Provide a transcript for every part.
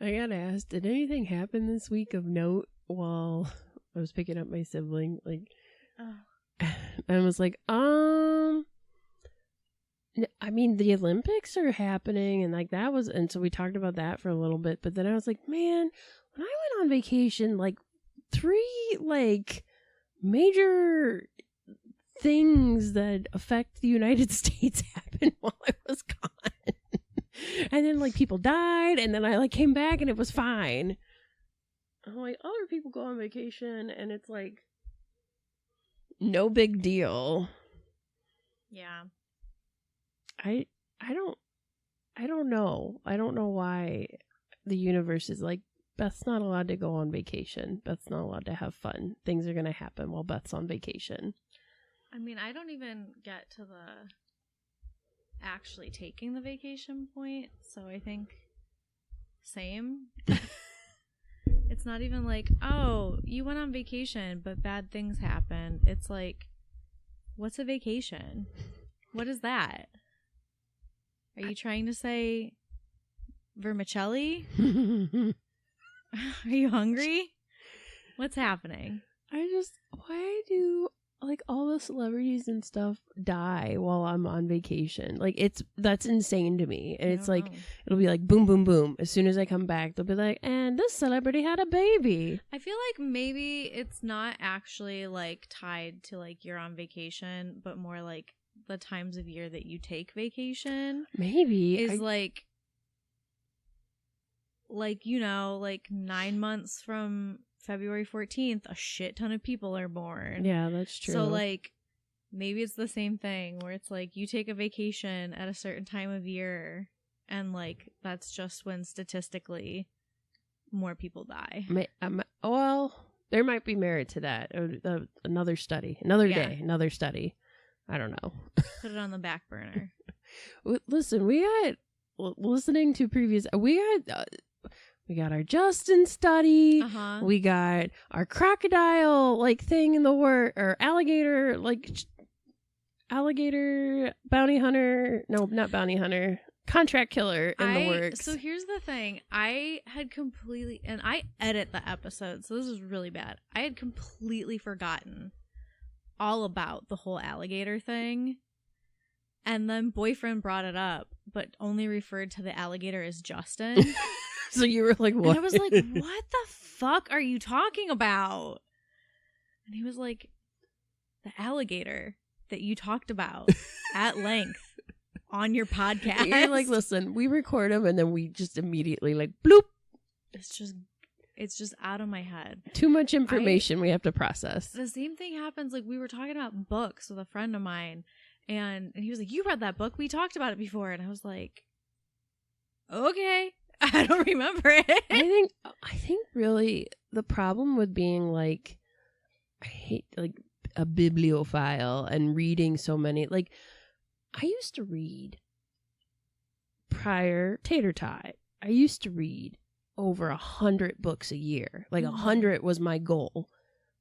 I got asked, did anything happen this week of note while I was picking up my sibling? Like, I was like, I mean, the Olympics are happening, and like that was, and so we talked about that for a little bit. But then I was like, man, when I went on vacation, like 3 like major things that affect the United States happened while I was gone. And then like people died, and then I like came back and it was fine. I'm like, other people go on vacation and it's like no big deal. Yeah. I don't know. I don't know why the universe is like, Beth's not allowed to go on vacation. Beth's not allowed to have fun. Things are going to happen while Beth's on vacation. I mean, I don't even get to the actually taking the vacation point, so I think same. It's not even like, oh, you went on vacation but bad things happen. It's like, what's a vacation? What is that? Are you trying to say vermicelli? Are you hungry? What's happening? Why do like all the celebrities and stuff die while I'm on vacation? Like that's insane to me. And it's like, it'll be like boom, boom, boom. As soon as I come back, they'll be like, and this celebrity had a baby. I feel like maybe it's not actually like tied to like you're on vacation, but more like the times of year that you take vacation. Maybe is like, you know, like 9 months from February 14th, a shit ton of people are born. Yeah, that's true. So, like, maybe it's the same thing where it's like you take a vacation at a certain time of year and, like, that's just when statistically more people die. Well, there might be merit to that. Another study. Another day. Another study. I don't know. Put it on the back burner. Listen, we got our Justin study. We got our crocodile like thing in the work, or alligator bounty hunter. No, not bounty hunter. Contract killer in the works. So here's the thing. I had completely, and I edit the episode, so this is really bad. I had completely forgotten all about the whole alligator thing. And then boyfriend brought it up, but only referred to the alligator as Justin. So you were like, what? And I was like, what the fuck are you talking about? And he was like, the alligator that you talked about at length on your podcast. You're like, listen, we record them and then we just immediately like, bloop. It's just out of my head. Too much information we have to process. The same thing happens. Like, we were talking about books with a friend of mine, and he was like, you read that book? We talked about it before. And I was like, okay. I don't remember it. I think really the problem with being like, I hate like a bibliophile and reading so many, like I used to read prior Tater Tot. I used to read over 100 books a year. Like 100 was my goal.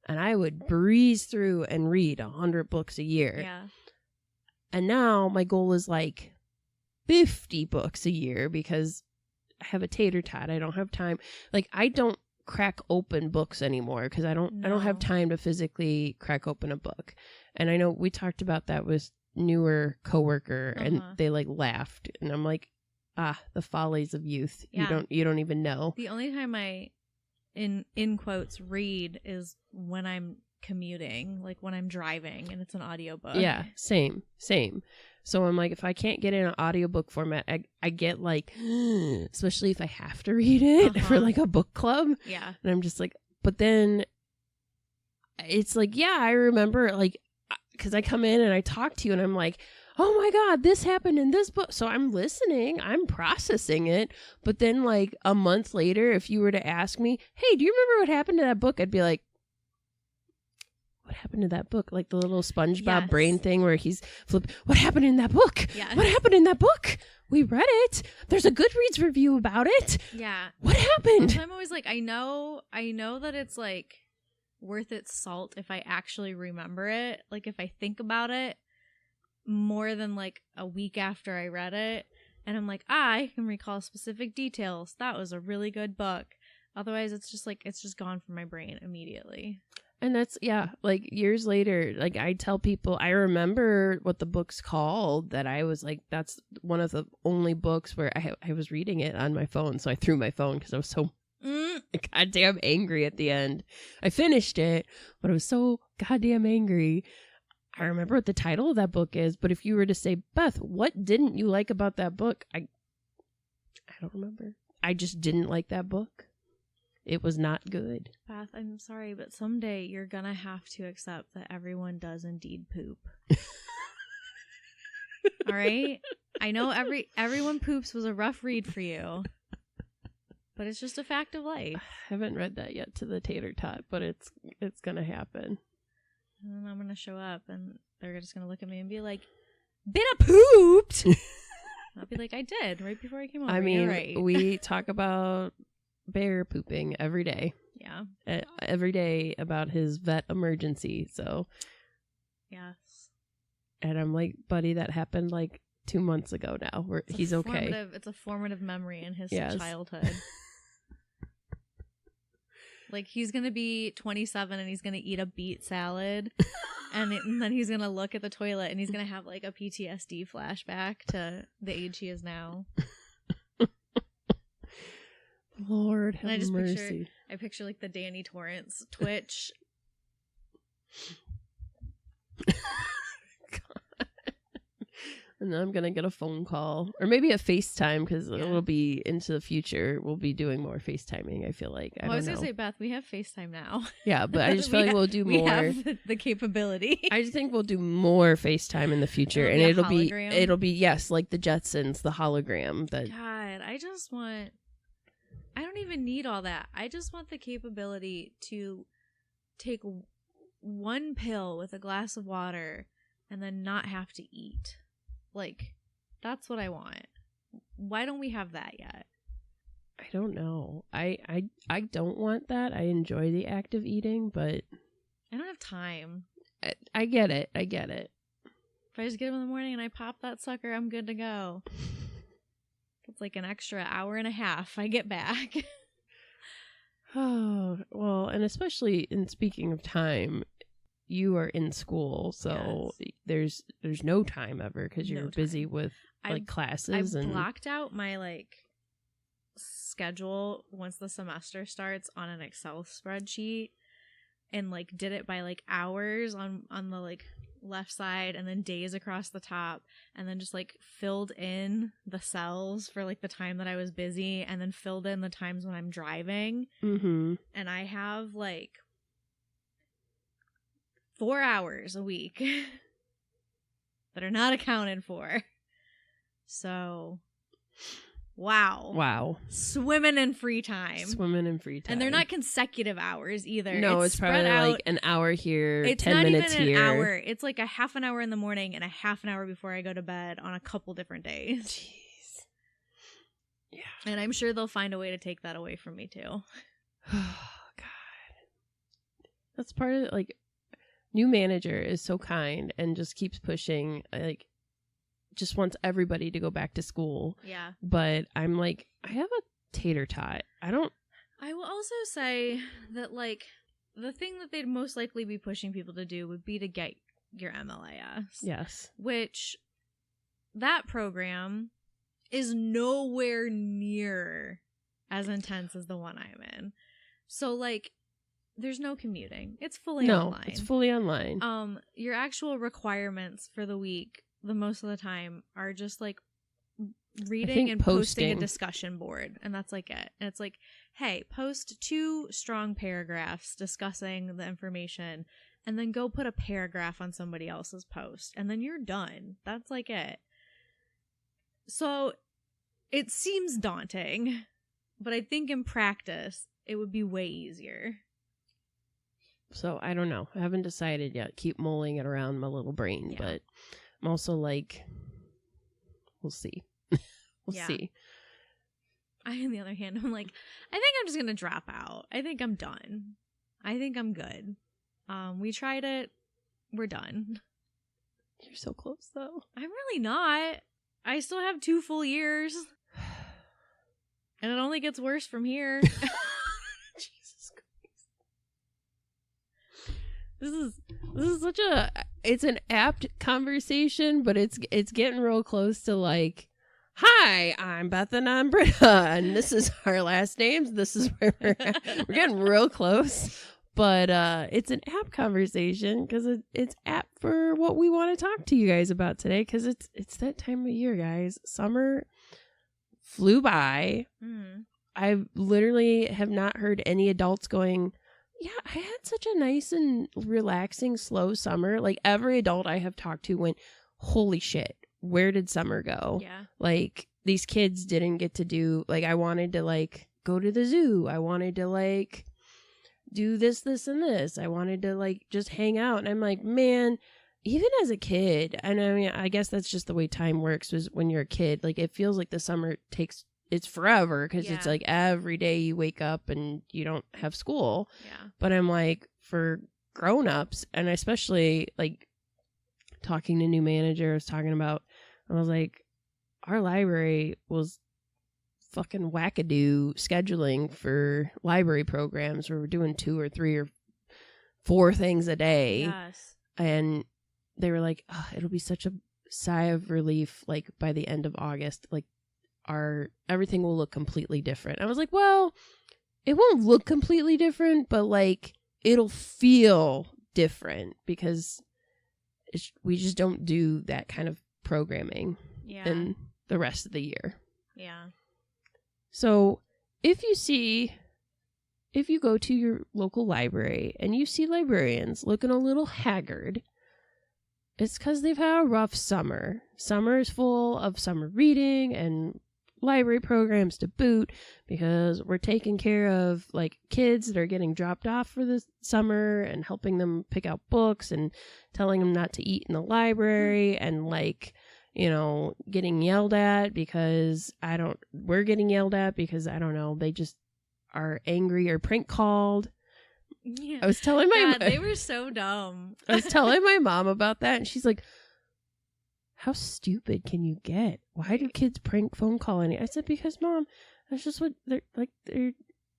And I would breeze through and read 100 books a year. Yeah. And now my goal is like 50 books a year because I have a Tater Tot. I don't have time. Like, I don't crack open books anymore because I don't have time to physically crack open a book. And I know we talked about that with newer coworker and they like laughed, and I'm like, the follies of youth. Yeah. You don't even know. The only time I in quotes read is when I'm commuting, like when I'm driving and it's an audiobook. Yeah, same. So I'm like, if I can't get in an audiobook format, I get like, especially if I have to read it for like a book club. Yeah. And I'm just like, but then it's like, yeah, I remember like, because I come in and I talk to you and I'm like, oh my God, this happened in this book. So I'm listening, I'm processing it. But then like a month later, if you were to ask me, hey, do you remember what happened to that book? I'd be like, what happened to that book? Like the little SpongeBob brain thing where he's flipped. What happened in that book? Yeah. What happened in that book? We read it. There's a Goodreads review about it. Yeah. What happened? I'm always like, I know that it's like worth its salt if I actually remember it. Like if I think about it more than like a week after I read it. and I'm like, I can recall specific details. That was a really good book. Otherwise, it's just gone from my brain immediately. And that's, yeah, like years later, like I tell people, I remember what the book's called, that I was like, that's one of the only books where I was reading it on my phone. So I threw my phone because I was so goddamn angry at the end. I finished it, but I was so goddamn angry. I remember what the title of that book is, but if you were to say, Beth, what didn't you like about that book? I don't remember. I just didn't like that book. It was not good. Beth, I'm sorry, but someday you're gonna have to accept that everyone does indeed poop. All right? I know everyone poops was a rough read for you, but it's just a fact of life. I haven't read that yet to the tater tot, but it's gonna happen. And then I'm gonna show up, and they're just gonna look at me and be like, "Bitta pooped." I'll be like, "I did right before I came over." I mean, you're right. We talk about Bear pooping every day. Yeah. Every day about his vet emergency. So, yes. And I'm like, buddy, that happened like 2 months ago now. He's okay. It's a formative memory in his Yes. childhood. Like, he's going to be 27 and he's going to eat a beet salad. and then he's going to look at the toilet and he's going to have like a PTSD flashback to the age he is now. Lord have mercy. I picture like the Danny Torrance Twitch. God. And then I'm going to get a phone call. Or maybe a FaceTime, because it'll be into the future. We'll be doing more FaceTiming, I feel like. I was going to say, Beth, we have FaceTime now. Yeah, but I just feel like we'll do more. We have the capability. I just think we'll do more FaceTime in the future. And it'll be, yes, like the Jetsons, the hologram. God, I don't even need all that. I just want the capability to take one pill with a glass of water and then not have to eat. Like, that's what I want. Why don't we have that yet? I don't know. I don't want that. I enjoy the act of eating, but I don't have time. I get it. If I just get up in the morning and I pop that sucker, I'm good to go. It's like an extra hour and a half I get back. Oh, well, and especially in speaking of time, you are in school, so there's no time ever because you're busy with classes. I blocked out my schedule once the semester starts on an Excel spreadsheet and did it by hours on the left side and then days across the top, and then just filled in the cells for the time that I was busy, and then filled in the times when I'm driving. Mm-hmm. And I have 4 hours a week that are not accounted for. So wow, swimming in free time. And they're not consecutive hours either. No, it's probably an hour here, it's 10 minutes here. It's not even an hour. It's a half an hour in the morning and a half an hour before I go to bed on a couple different days. Jeez. Yeah. And I'm sure they'll find a way to take that away from me too. Oh, God. That's part of it. New manager is so kind and just keeps pushing, just wants everybody to go back to school. Yeah. But I'm I have a tater tot. I will also say that the thing that they'd most likely be pushing people to do would be to get your MLIS. Yes. Which that program is nowhere near as intense as the one I'm in. So there's no commuting. It's fully online. It's fully online. Your actual requirements for the week, the most of the time, are just reading and posting a discussion board, and that's it. And it's hey, post 2 strong paragraphs discussing the information, and then go put a paragraph on somebody else's post, and then you're done. That's it. So it seems daunting, but I think in practice it would be way easier. So I don't know. I haven't decided yet. Keep mulling it around my little brain, but I'm also we'll see. We'll see. On the other hand, I'm I think I'm just going to drop out. I think I'm done. I think I'm good. We tried it. We're done. You're so close, though. I'm really not. I still have 2 full years. And it only gets worse from here. Jesus Christ. This is such a, it's an apt conversation, but it's getting real close to like, hi, I'm Beth and I'm Britta, and this is our last names. This is where we're at. We're getting real close, but it's an apt conversation because it's apt for what we want to talk to you guys about today, because it's that time of year, guys. Summer flew by. I literally have not heard any adults going, yeah, I had such a nice and relaxing, slow summer. Like, every adult I have talked to went, holy shit, where did summer go? Yeah. Like, these kids didn't get to do, like, I wanted to, like, go to the zoo. I wanted to, like, do this, and this. I wanted to, like, just hang out. And I'm like, man, even as a kid, and I mean, I guess that's just the way time works, was when you're a kid, like, it feels like the summer it's forever, because it's like every day you wake up and you don't have school. Yeah. But I'm like, for grown-ups, and especially like talking to new managers, I was like, our library was fucking wackadoo scheduling for library programs where we're doing 2 or 3 or 4 things a day. Yes. And they were like, oh, it'll be such a sigh of relief, like, by the end of August, like, everything will look completely different. I was like, well, it won't look completely different, but, like, it'll feel different, because we just don't do that kind of programming in the rest of the year. Yeah. So if you go to your local library and you see librarians looking a little haggard, it's because they've had a rough summer. Summer is full of summer reading and library programs to boot, because we're taking care of, like, kids that are getting dropped off for the summer and helping them pick out books and telling them not to eat in the library, and, like, you know, getting yelled at because we're getting yelled at because, I don't know, they just are angry or prank called. Yeah. I was telling my they were so dumb. I was telling my mom about that, and she's like, how stupid can you get? Why do kids prank phone call any? I said, because, Mom, that's just what they're like.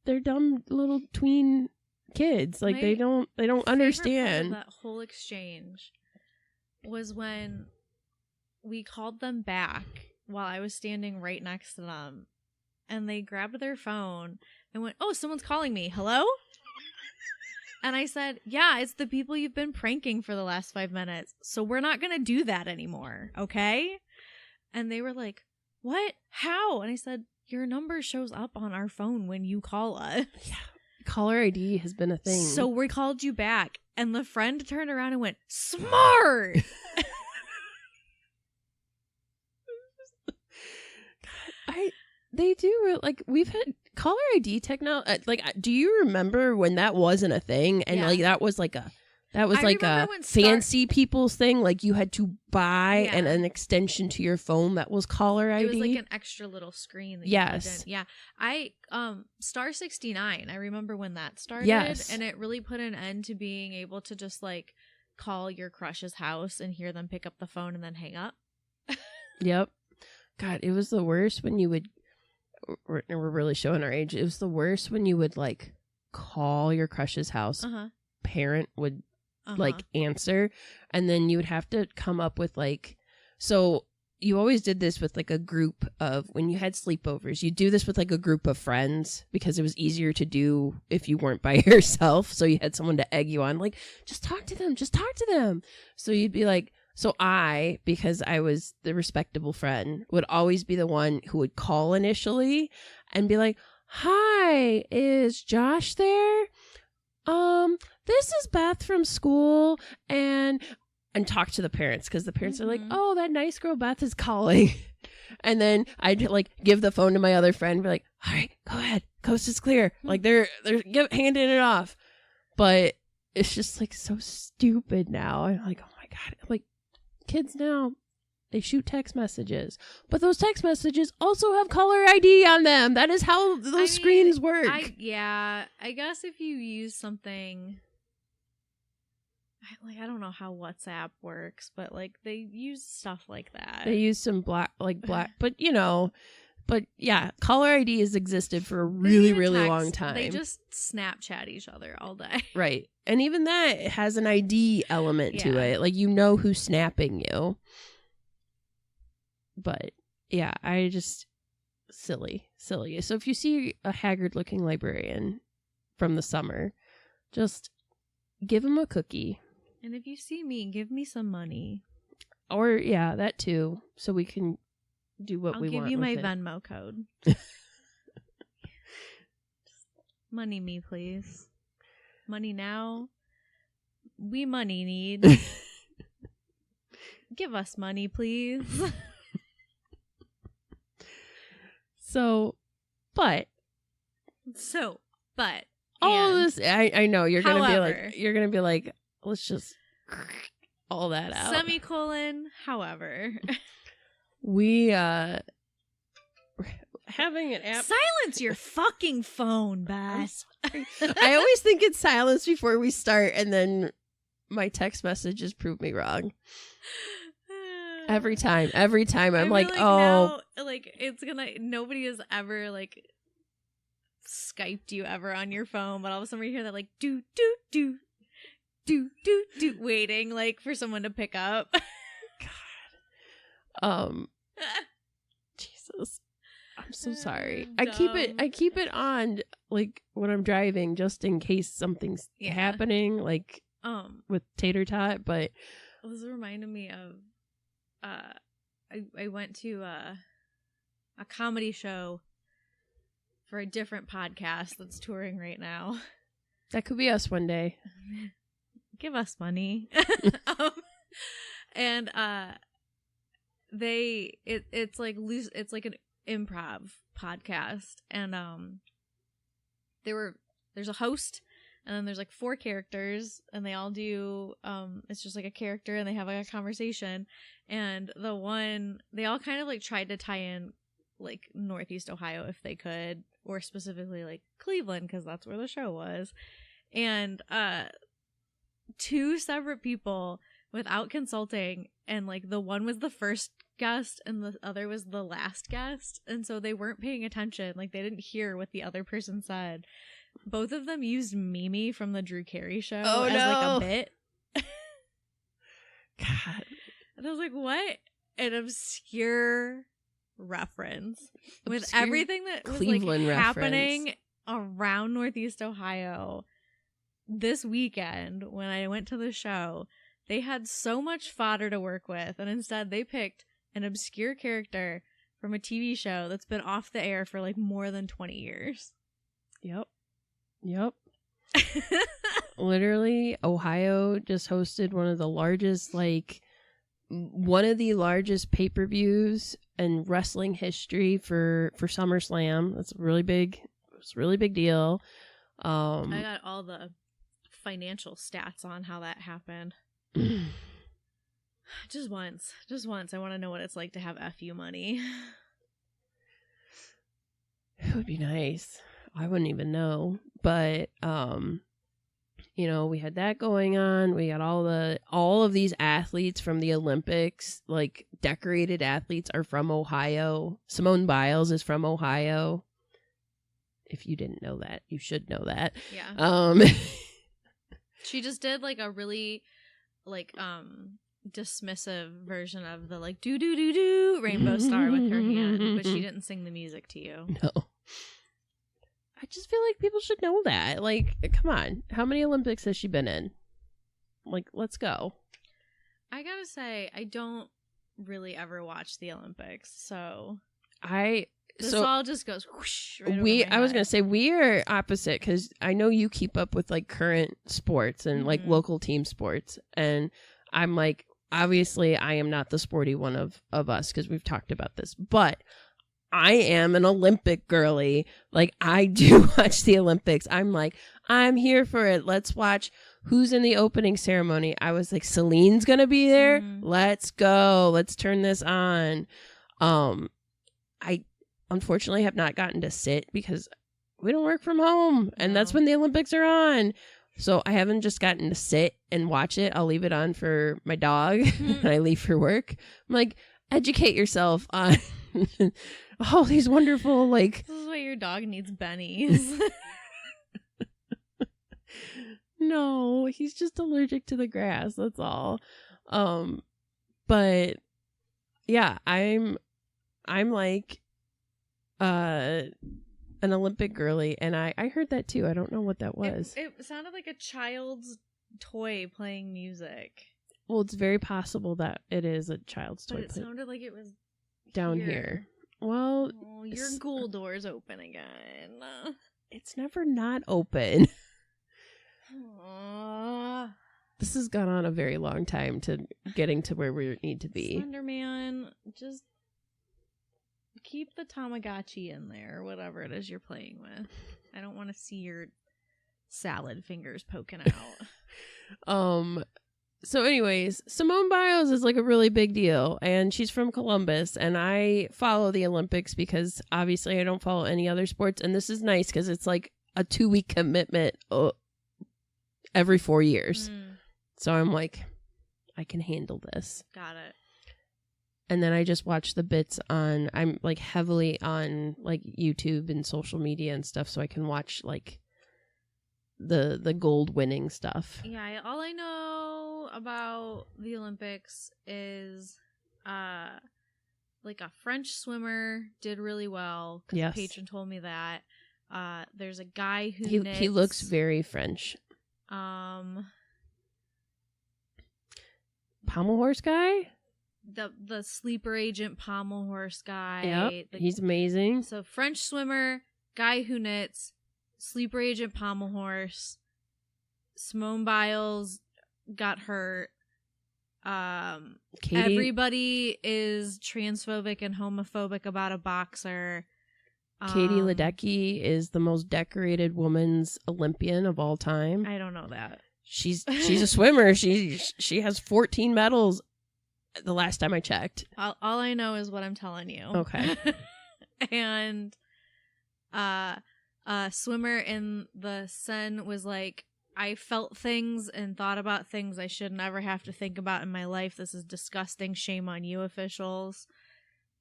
They're dumb little tween kids. Like, they don't understand. That whole exchange was when we called them back while I was standing right next to them, and they grabbed their phone and went, "Oh, someone's calling me. Hello?" And I said, yeah, it's the people you've been pranking for the last 5 minutes. So we're not going to do that anymore. Okay. And they were like, what? How? And I said, your number shows up on our phone when you call us. Yeah. Caller ID has been a thing. So we called you back. And the friend turned around and went, smart. They do, like, we've had caller ID technology. Like, do you remember when that wasn't a thing? And like, that was like a fancy people's thing. Like, you had to buy an extension to your phone that was caller ID. It was like an extra little screen. That yes. Yeah. I Star 69. I remember when that started. Yes. And it really put an end to being able to just, like, call your crush's house and hear them pick up the phone and then hang up. Yep. God, it was the worst when you would. We're really showing our age. It was the worst when you would, like, call your crush's house. Parent would like answer, and then you would have to come up with, like, so you always did this with, like, a group of, when you had sleepovers, you do this with, like, a group of friends, because it was easier to do if you weren't by yourself. So you had someone to egg you on, like, just talk to them. So you'd be like, so I, because I was the respectable friend, would always be the one who would call initially and be like, hi, is Josh there? This is Beth from school, and talk to the parents, because the parents are like, oh, that nice girl Beth is calling. And then I'd, like, give the phone to my other friend and be like, all right, go ahead, coast is clear. Like, they're handing it off. But it's just, like, so stupid now. I'm like, oh my God, like, kids now, they shoot text messages, but those text messages also have caller ID on them. That is how those screens work. I guess if you use something, I don't know how WhatsApp works, but like they use stuff like that. They use some black, but but yeah, caller ID has existed for a really, really long time. They just Snapchat each other all day. Right. And even that has an ID element to it. Like, you know who's snapping you. But yeah, I just silly. So if you see a haggard looking librarian from the summer, just give him a cookie. And if you see me, give me some money. Or yeah, that too, so we can do what we want. I'll give you my Venmo code. Money me, please. Money now. We money need. Give us money, please. But all of this, I know you're gonna be like, let's just all that out. Semicolon. However, we having an app. Silence your fucking phone, Beth. I always think it's silence before we start, and then my text messages prove me wrong. Every time I'm like, oh, now, like it's gonna. Nobody has ever like Skyped you ever on your phone, but all of a sudden we hear that like do waiting like for someone to pick up. God. Jesus. I'm so sorry. I keep it on like when I'm driving just in case something's happening, like with Tater Tot, but this reminded me of I went to a comedy show for a different podcast that's touring right now. That could be us one day. Give us money. And it's like loose. It's like an improv podcast, and there's a host, and then there's like 4 characters, and they all do it's just like a character, and they have like a conversation, and they all kind of like tried to tie in like Northeast Ohio if they could, or specifically like Cleveland because that's where the show was, and 2 separate people without consulting, and like the one was the first guest and the other was the last guest, and so they weren't paying attention, like they didn't hear what the other person said. Both of them used Mimi from the Drew Carey show as like a bit. God. And I was like, what? An obscure reference with everything that Cleveland was like happening around Northeast Ohio. This weekend, when I went to the show, they had so much fodder to work with, and instead they picked an obscure character from a TV show that's been off the air for like more than 20 years. Yep. Literally, Ohio just hosted one of the largest pay-per-views in wrestling history for SummerSlam. That's really big. It's a really big deal. I got all the financial stats on how that happened. Just once. I want to know what it's like to have FU money. It would be nice. I wouldn't even know. But, we had that going on. We got all of these athletes from the Olympics, like decorated athletes, are from Ohio. Simone Biles is from Ohio. If you didn't know that, you should know that. Yeah. She just did like a really like dismissive version of the like do Rainbow Star with her hand, but she didn't sing the music to you. No. I just feel like people should know that. Like, come on. How many Olympics has she been in? Like, let's go. I gotta say, I don't really ever watch the Olympics, so this all just goes whoosh right over my head. I was gonna say we are opposite because I know you keep up with like current sports and like local team sports, and I'm like, obviously I am not the sporty one of us because we've talked about this, but I am an Olympic girly. Like, I do watch the Olympics. I'm like, I'm here for it. Let's watch who's in the opening ceremony. I was like, Celine's gonna be there. Let's go. Let's turn this on. I unfortunately have not gotten to sit because we don't work from home, and that's when the Olympics are on. So I haven't just gotten to sit and watch it. I'll leave it on for my dog when I leave for work. I'm like, educate yourself on all these wonderful, like... This is why your dog needs bennies. No, he's just allergic to the grass. That's all. But yeah, I'm like an Olympic girly, and I heard that too. I don't know what that was. It sounded like a child's toy playing music. Well, it's very possible that it is a child's toy. But it sounded like it was down here. Well, your ghoul door's open again. It's never not open. Aww. This has gone on a very long time to getting to where we need to be. Slenderman, just keep the Tamagotchi in there, whatever it is you're playing with. I don't want to see your salad fingers poking out. So anyways, Simone Biles is like a really big deal, and she's from Columbus, and I follow the Olympics because obviously I don't follow any other sports, and this is nice because it's like a 2-week commitment every 4 years. So I'm like, I can handle this. Got it. And then I just watch the bits on, I'm like heavily on like YouTube and social media and stuff, so I can watch like the gold winning stuff. Yeah, all I know about the Olympics is like a French swimmer did really well. Yes. A patron told me that. There's a guy who he looks very French. Pommel horse guy? The sleeper agent pommel horse guy. Yep, he's amazing. So French swimmer, guy who knits, sleeper agent pommel horse. Simone Biles got hurt. Everybody is transphobic and homophobic about a boxer. Katie Ledecky is the most decorated women's Olympian of all time. I don't know that. She's a swimmer. She has 14 medals the last time I checked. All I know is what I'm telling you. Okay. And a swimmer in the Seine was like, I felt things and thought about things I should never have to think about in my life. This is disgusting. Shame on you, officials.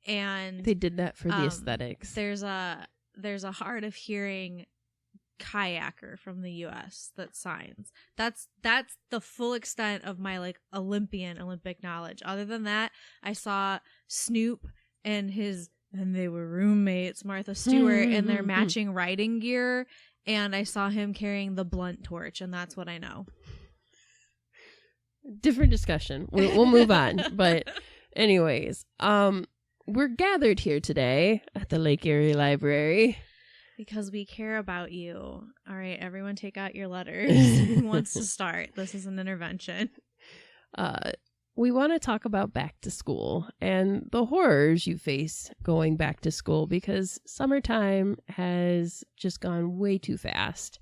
And they did that for the aesthetics. There's a hard of hearing kayaker from the US that signs. That's the full extent of my like Olympic knowledge. Other than that, I saw Snoop and they were roommates, Martha Stewart, in their matching riding gear, and I saw him carrying the blunt torch, and that's what I know. Different discussion. We'll move on. But anyways, we're gathered here today at the Lake Erie Library because we care about you. All right, everyone take out your letters. Who wants to start? This is an intervention. We want to talk about back to school and the horrors you face going back to school because summertime has just gone way too fast.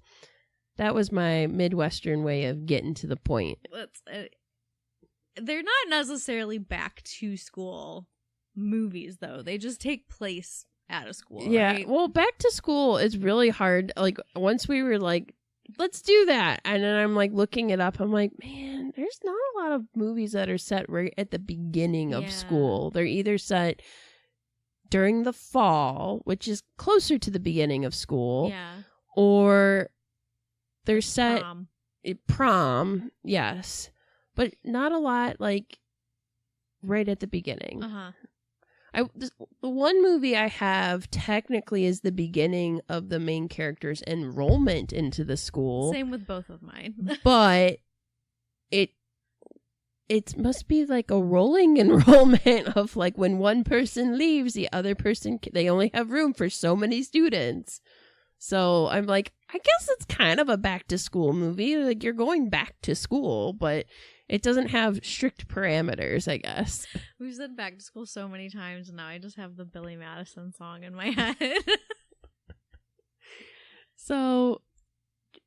That was my Midwestern way of getting to the point. They're not necessarily back to school movies, though. They just take place at a school. Yeah. Right? Well, back to school is really hard. Like, once we were like, let's do that. And then I'm like looking it up. I'm like, man, there's not a lot of movies that are set right at the beginning of school. They're either set during the fall, which is closer to the beginning of school. Yeah. Or they're set prom. Yes. But not a lot like right at the beginning. Uh-huh. The one movie I have technically is the beginning of the main character's enrollment into the school. Same with both of mine. But it must be like a rolling enrollment of like when one person leaves, the other person, they only have room for so many students. So I'm like, I guess it's kind of a back to school movie. Like you're going back to school, but it doesn't have strict parameters, I guess. We've said back to school so many times, and now I just have the Billy Madisoning song in my head. So,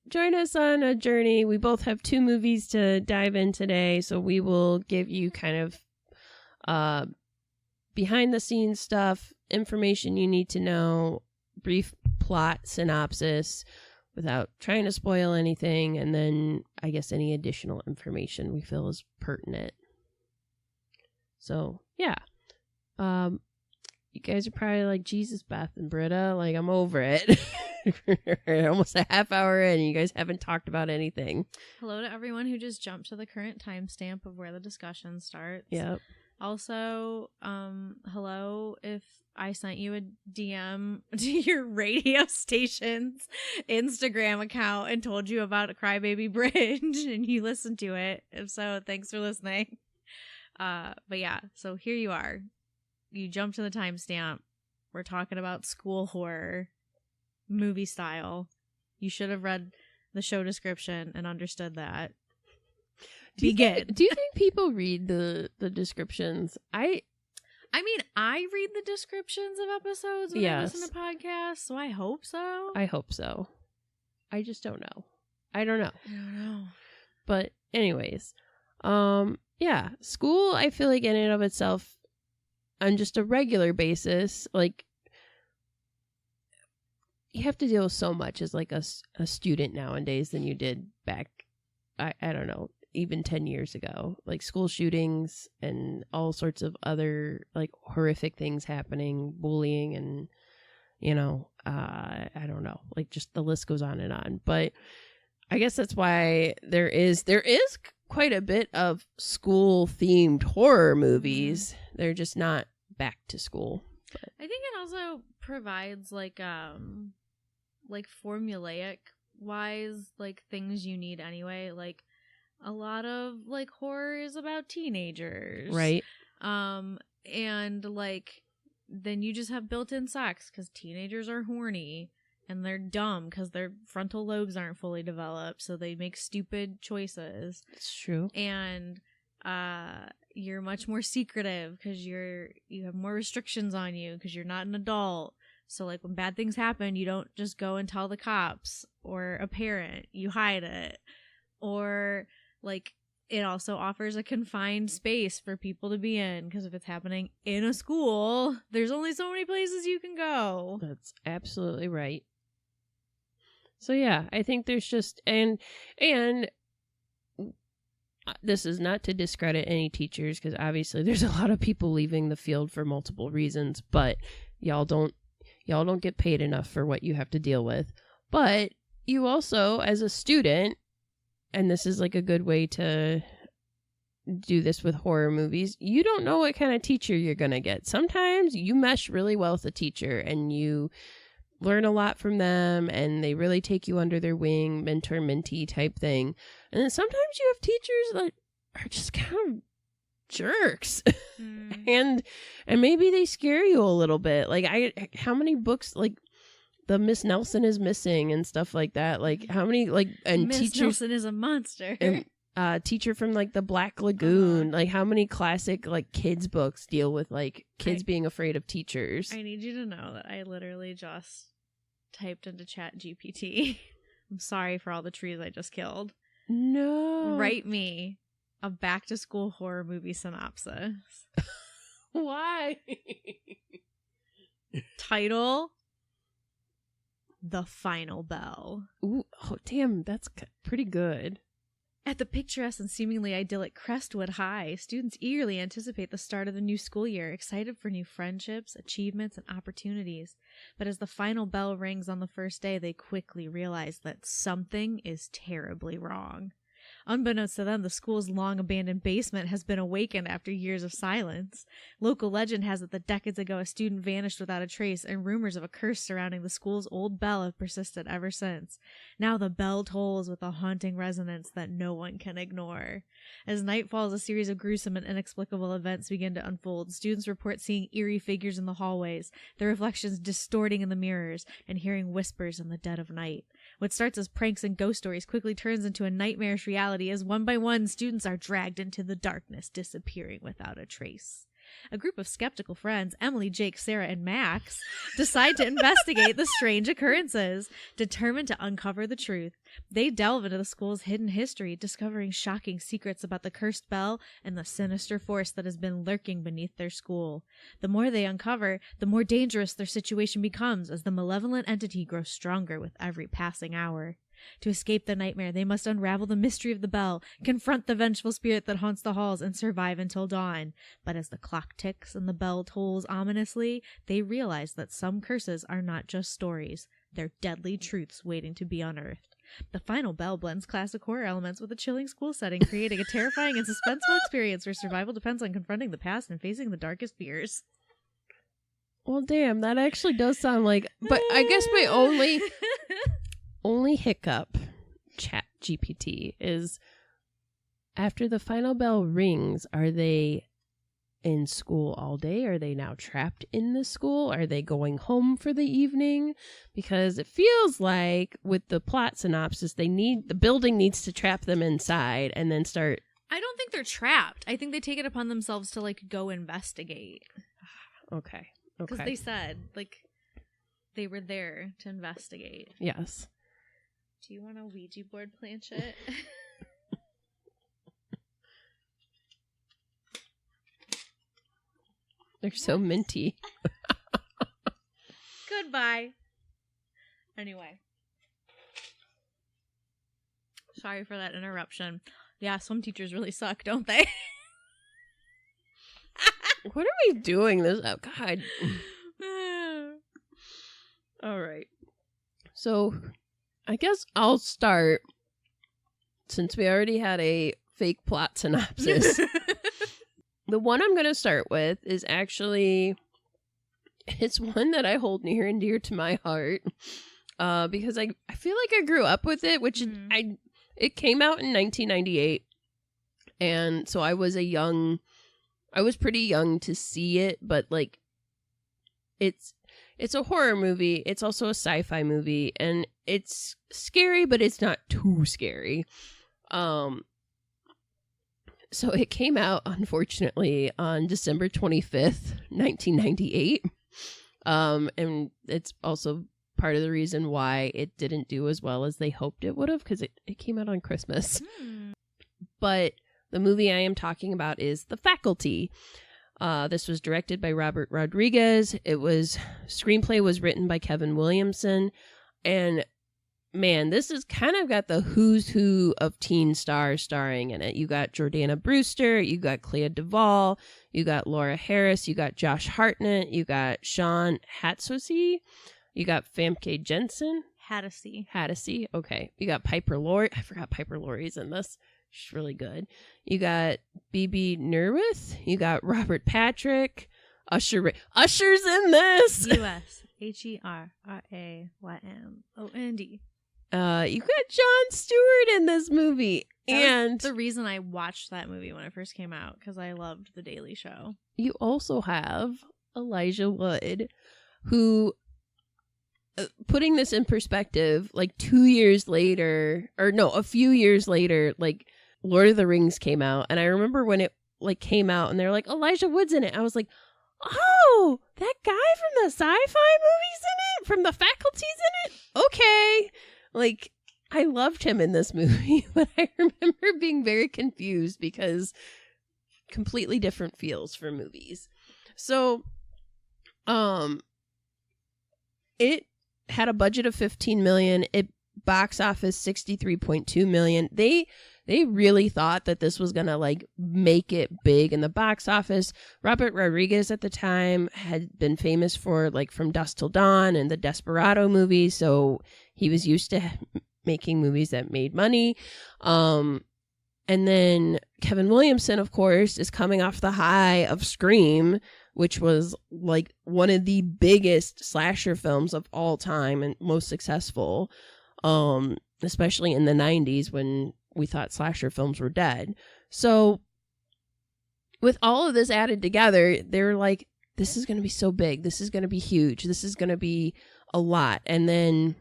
join us on a journey. We both have 2 movies to dive in today, so we will give you kind of behind-the-scenes stuff, information you need to know, brief plot synopsis. without trying to spoil anything, and then I guess any additional information we feel is pertinent. So, yeah. You guys are probably like, Jesus, Beth and Britta, like, I'm over it. We're almost a half hour in, and you guys haven't talked about anything. Hello to everyone who just jumped to the current timestamp of where the discussion starts. Yep. Also, hello if I sent you a DM to your radio station's Instagram account and told you about a Crybaby Bridge and you listened to it. If so, thanks for listening. But yeah, so here you are. You jump to the timestamp. We're talking about school horror, movie style. You should have read the show description and understood that. Do you think people read the descriptions? I mean, I read the descriptions of episodes when I listen to podcasts, so I hope so. I hope so. I just don't know. I don't know. But anyways, yeah, school, I feel like in and of itself, on just a regular basis, like, you have to deal with so much as like a student nowadays than you did back, I don't know, even 10 years ago. Like school shootings and all sorts of other like horrific things happening, bullying, and I don't know, like just the list goes on and on. But I guess that's why there is quite a bit of school themed horror movies. They're just not back to school. But I think it also provides like formulaic wise, like things you need anyway. Like a lot of like horror is about teenagers, right? And like then you just have built-in sex because teenagers are horny. And they're dumb because their frontal lobes aren't fully developed, so they make stupid choices. It's true. And you're much more secretive because you have more restrictions on you because you're not an adult. So like when bad things happen, you don't just go and tell the cops or a parent. You hide it. Or like it also offers a confined space for people to be in because if it's happening in a school, there's only so many places you can go. That's absolutely right. So yeah, I think there's just and this is not to discredit any teachers because obviously there's a lot of people leaving the field for multiple reasons, but y'all don't get paid enough for what you have to deal with. But you also, as a student, and this is like a good way to do this with horror movies, you don't know what kind of teacher you're gonna get. Sometimes you mesh really well with a teacher and you learn a lot from them and they really take you under their wing, mentor mentee type thing. And then sometimes you have teachers that are just kind of jerks. and maybe they scare you a little bit. Like how many books like the Miss Nelson is missing and stuff like that. Like how many like and Miss Nelson is a monster. And teacher from like the Black Lagoon. Like how many classic like kids books deal with like kids being afraid of teachers? I need you to know that I literally just typed into ChatGPT. I'm sorry for all the trees I just killed. No. Write me a back to school horror movie synopsis. Why? Title: The Final Bell. Ooh, oh damn, that's pretty good. At the picturesque and seemingly idyllic Crestwood High, students eagerly anticipate the start of the new school year, excited for new friendships, achievements, and opportunities. But as the final bell rings on the first day, they quickly realize that something is terribly wrong. Unbeknownst to them, the school's long-abandoned basement has been awakened after years of silence. Local legend has it that decades ago a student vanished without a trace, and rumors of a curse surrounding the school's old bell have persisted ever since. Now the bell tolls with a haunting resonance that no one can ignore. As night falls, a series of gruesome and inexplicable events begin to unfold. Students report seeing eerie figures in the hallways, their reflections distorting in the mirrors, and hearing whispers in the dead of night. What starts as pranks and ghost stories quickly turns into a nightmarish reality as one by one students are dragged into the darkness, disappearing without a trace. A group of skeptical friends, Emily, Jake, Sarah, and Max, decide to investigate the strange occurrences. Determined to uncover the truth, they delve into the school's hidden history, discovering shocking secrets about the cursed bell and the sinister force that has been lurking beneath their school. The more they uncover, the more dangerous their situation becomes as the malevolent entity grows stronger with every passing hour. To escape the nightmare, they must unravel the mystery of the bell, confront the vengeful spirit that haunts the halls, and survive until dawn. But as the clock ticks and the bell tolls ominously, they realize that some curses are not just stories. They're deadly truths waiting to be unearthed. The final bell blends classic horror elements with a chilling school setting, creating a terrifying and suspenseful experience where survival depends on confronting the past and facing the darkest fears. Well, damn, that actually does sound like... But I guess my only hiccup, Chat GPT, is after the final bell rings, are they in school all day? Are they now trapped in the school? Are they going home for the evening? Because it feels like with the plot synopsis, the building needs to trap them inside and then start. I don't think they're trapped. I think they take it upon themselves to like go investigate. Okay. Because they said like they were there to investigate. Yes. Do you want a Ouija board planchette? They're so minty. Goodbye. Anyway. Sorry for that interruption. Yeah, some teachers really suck, don't they? What are we doing this? Oh, God. All right. So, I guess I'll start, since we already had a fake plot synopsis. The one I'm going to start with is actually, it's one that I hold near and dear to my heart, because I feel like I grew up with it, which it came out in 1998, and so I was pretty young to see it, but like, it's a horror movie. It's also a sci-fi movie, and it's scary, but it's not too scary. So it came out, unfortunately, on December 25th, 1998. And it's also part of the reason why it didn't do as well as they hoped it would have, because it came out on Christmas. But the movie I am talking about is The Faculty. This was directed by Robert Rodriguez. Screenplay was written by Kevin Williamson. And man, this has kind of got the who's who of teen stars starring in it. You got Jordana Brewster, you got Clea Duvall, you got Laura Harris, you got Josh Hartnett, you got Sean Hatsusi, you got Famke Jensen. Hattasey. Okay. You got Piper Laurie. I forgot Piper Laurie's in this. She's really good. You got Bebe Neuwirth. You got Robert Patrick. Usher's in this. U.S. HERRAYMOND. You got Jon Stewart in this movie. And the reason I watched that movie when it first came out, because I loved The Daily Show. You also have Elijah Wood, who, putting this in perspective, like a few years later, like Lord of the Rings came out. And I remember when it like came out and they're like, Elijah Wood's in it. I was like, oh, that guy from the sci-fi movies in it? From The Faculty's in it? Okay. Like, I loved him in this movie, but I remember being very confused because completely different feels for movies. So, it had a budget of $15 million. It box office $63.2 million. They really thought that this was gonna like make it big in the box office. Robert Rodriguez at the time had been famous for like From Dusk Till Dawn and the Desperado movies, so he was used to making movies that made money. And then Kevin Williamson, of course, is coming off the high of Scream, which was like one of the biggest slasher films of all time and most successful, especially in the 90s when we thought slasher films were dead. So with all of this added together, they were like, this is going to be so big. This is going to be huge. This is going to be a lot. And then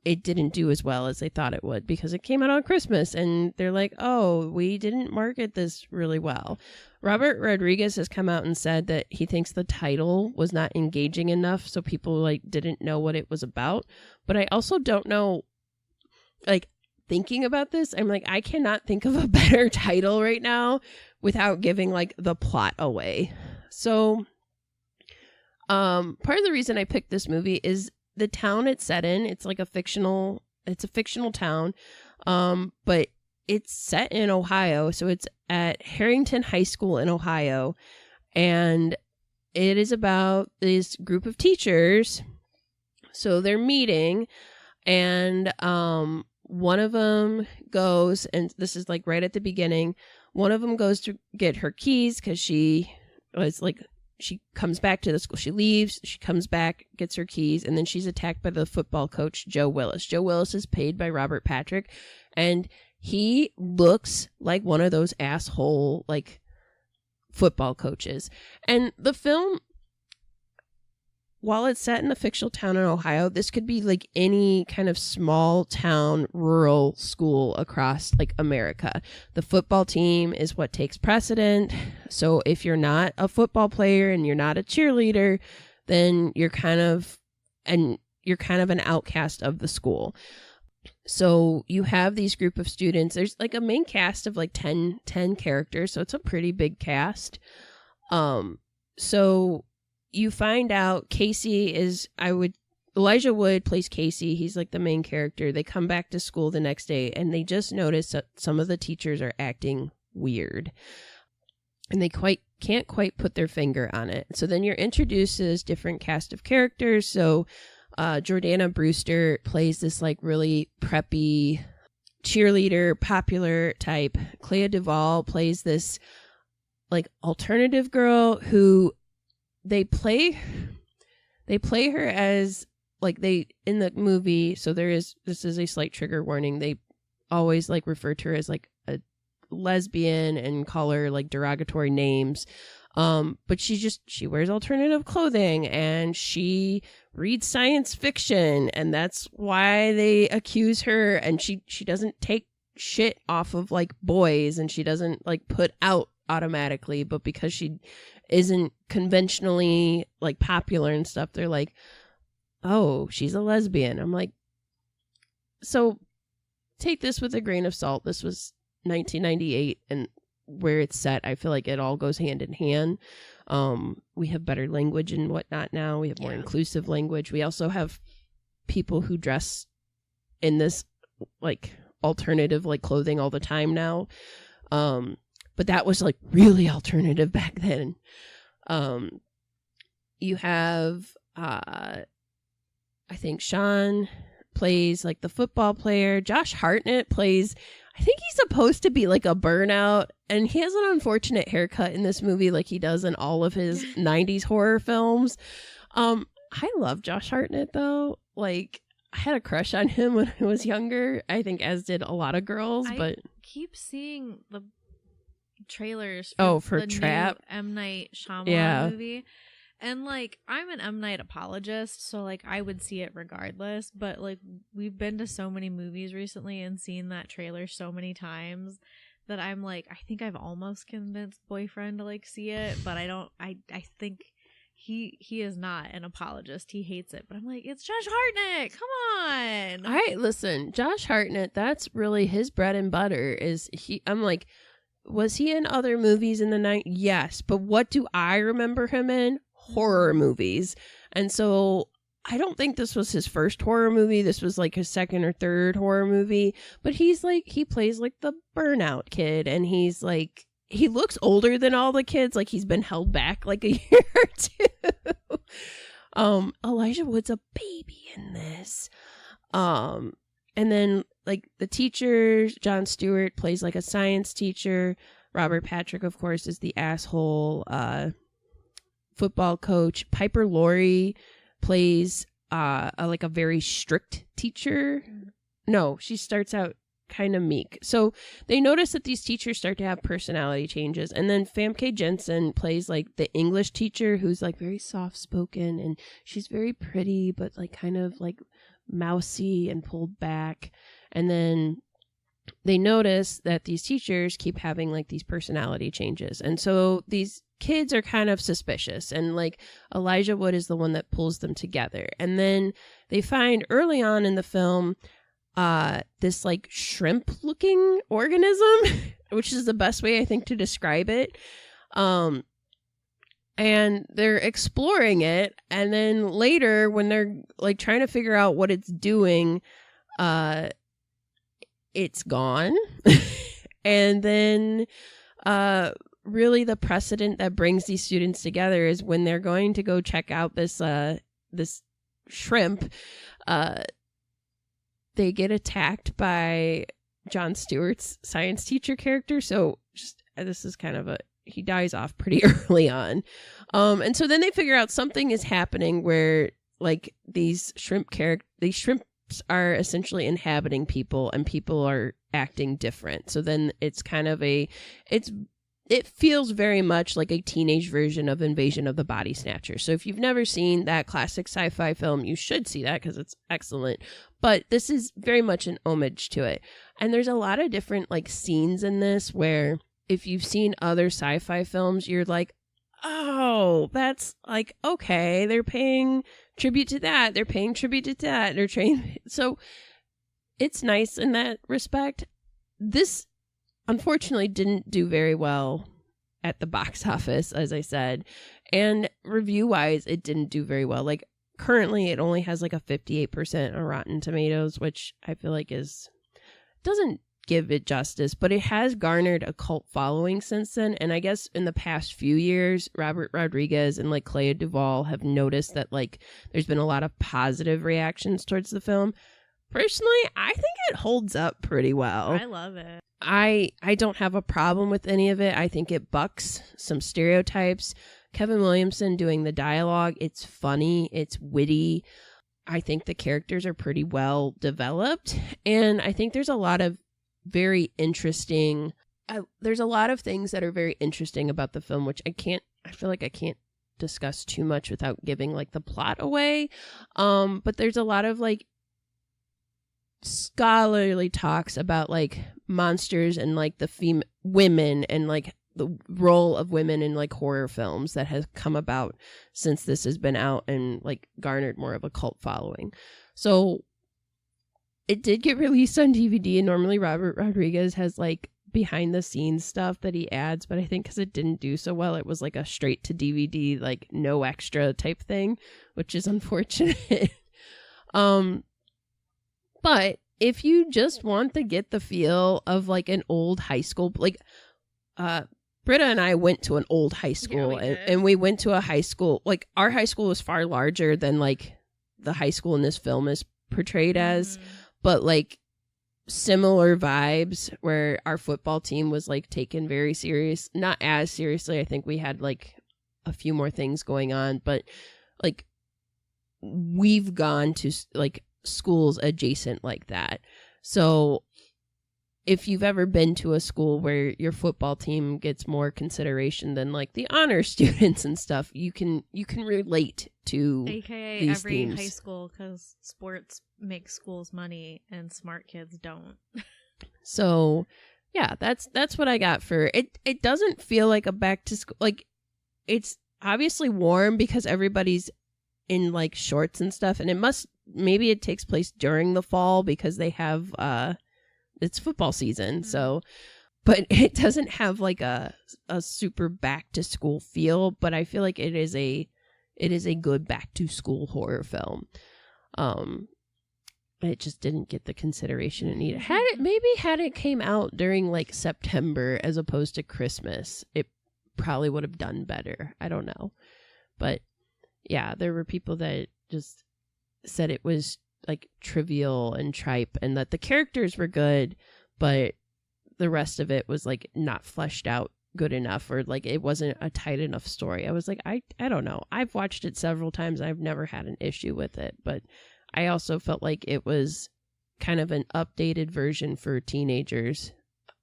it didn't do as well as they thought it would because it came out on Christmas and they're like, oh, we didn't market this really well. Robert Rodriguez has come out and said that he thinks the title was not engaging enough, so people like didn't know what it was about. But I also don't know, like, thinking about this, I'm like, I cannot think of a better title right now without giving like the plot away. So part of the reason I picked this movie is the town it's set in. It's like a fictional town, but it's set in Ohio. So it's at Harrington High School in Ohio, and it is about this group of teachers. So they're meeting, and one of them goes, and this is like right at the beginning, one of them goes to get her keys because she comes back to the school. She leaves, she comes back, gets her keys, and then she's attacked by the football coach, Joe Willis. Joe Willis is played by Robert Patrick, and he looks like one of those asshole, like, football coaches. And the film, while it's set in a fictional town in Ohio, this could be like any kind of small town, rural school across like America. The football team is what takes precedent. So if you're not a football player and you're not a cheerleader, then you're kind of an outcast of the school. So you have these group of students. There's like a main cast of like 10 characters. So it's a pretty big cast. So you find out Casey Elijah Wood plays Casey. He's like the main character. They come back to school the next day and they just notice that some of the teachers are acting weird and they can't quite put their finger on it. So then you're introduced to this different cast of characters. So Jordana Brewster plays this like really preppy cheerleader, popular type. Clea Duvall plays this like alternative girl who they play her as like in the movie. So this is a slight trigger warning. They always like refer to her as like a lesbian and call her like derogatory names. But she wears alternative clothing and she reads science fiction, and that's why they accuse her. And she doesn't take shit off of like boys, and she doesn't like put out automatically, but because she isn't conventionally like popular and stuff, they're like, oh, she's a lesbian. I'm like, so take this with a grain of salt. This was 1998, and where it's set, I feel like it all goes hand in hand. We have better language and whatnot now. We have more inclusive language. We also have people who dress in this like alternative like clothing all the time now. But that was like really alternative back then. You have, I think Sean plays like the football player. Josh Hartnett plays, I think he's supposed to be like a burnout, and he has an unfortunate haircut in this movie like he does in all of his 90s horror films. I love Josh Hartnett though. Like, I had a crush on him when I was younger. I think as did a lot of girls, but keep seeing the trailers for the Trap new M. Night Shyamalan movie, and like I'm an M. Night apologist, so like I would see it regardless, but like we've been to so many movies recently and seen that trailer so many times that I'm like, I think I've almost convinced boyfriend to like see it, but I think he is not an apologist. He hates it, but I'm like, it's Josh Hartnett, come on. Listen, Josh Hartnett, that's really his bread and butter. I'm like, was he in other movies in the night? Yes. But what do I remember him in? Horror movies. And so I don't think this was his first horror movie. This was like his second or third horror movie. But he's like, he plays like the burnout kid. And he's like, he looks older than all the kids. Like he's been held back like a year or two. Elijah Wood's a baby in this. And then like the teachers, Jon Stewart plays like a science teacher. Robert Patrick, of course, is the asshole football coach. Piper Laurie plays like a very strict teacher. No, she starts out kind of meek. So they notice that these teachers start to have personality changes. And then Famke Jensen plays like the English teacher who's like very soft spoken, and she's very pretty, but like kind of like mousy and pulled back. And then they notice that these teachers keep having like these personality changes. And so these kids are kind of suspicious, and like Elijah Wood is the one that pulls them together. And then they find early on in the film this like shrimp looking organism, which is the best way I think to describe it. And they're exploring it, and then later when they're like trying to figure out what it's doing, it's gone. And then really the precedent that brings these students together is when they're going to go check out this shrimp, they get attacked by Jon Stewart's science teacher character. So just this is kind of he dies off pretty early on. And so then they figure out something is happening where like these shrimps are essentially inhabiting people, and people are acting different. So then it's kind of it feels very much like a teenage version of Invasion of the Body Snatchers. So if you've never seen that classic sci-fi film, you should see that because it's excellent. But this is very much an homage to it. And there's a lot of different like scenes in this where if you've seen other sci-fi films, you're like, oh, that's like, okay, they're paying tribute to that. They're paying tribute to that. They're trying. So it's nice in that respect. This unfortunately didn't do very well at the box office, as I said, and review-wise, it didn't do very well. Like currently, it only has like a 58% on Rotten Tomatoes, which I feel like doesn't give it justice, but it has garnered a cult following since then. And I guess in the past few years, Robert Rodriguez and like Clea Duvall have noticed that like there's been a lot of positive reactions towards the film. Personally, I think it holds up pretty well. I love it. I don't have a problem with any of it. I think it bucks some stereotypes. Kevin Williamson doing the dialogue, it's funny, it's witty. I think the characters are pretty well developed, and I think there's a lot of very interesting there's a lot of things that are very interesting about the film, which I feel like I can't discuss too much without giving like the plot away. But there's a lot of like scholarly talks about like monsters and like the women and like the role of women in like horror films that has come about since this has been out and like garnered more of a cult following. So it did get released on DVD, and normally Robert Rodriguez has like behind the scenes stuff that he adds, but I think because it didn't do so well, it was like a straight to DVD, like no extra type thing, which is unfortunate. But if you just want to get the feel of like an old high school, like Britta and I went to an old high school, and we went to a high school, like our high school was far larger than like the high school in this film is portrayed as, but like similar vibes where our football team was like taken very serious, not as seriously. I think we had like a few more things going on, but like we've gone to like schools adjacent like that. So if you've ever been to a school where your football team gets more consideration than like the honor students and stuff, you can relate to AKA these every themes. high school, because sports make schools money and smart kids don't. So yeah, that's what I got for it. It doesn't feel like a back to school, like it's obviously warm because everybody's in like shorts and stuff, and maybe it takes place during the fall because they have it's football season. So, but it doesn't have like a super back to school feel, but I feel like it is a good back to school horror film. It just didn't get the consideration it needed. Had it came out during like September as opposed to Christmas, it probably would have done better. I don't know. But yeah, there were people that just said it was like trivial and tripe and that the characters were good, but the rest of it was like not fleshed out good enough, or like it wasn't a tight enough story. I was like, I don't know. I've watched it several times. I've never had an issue with it, but I also felt like it was kind of an updated version for teenagers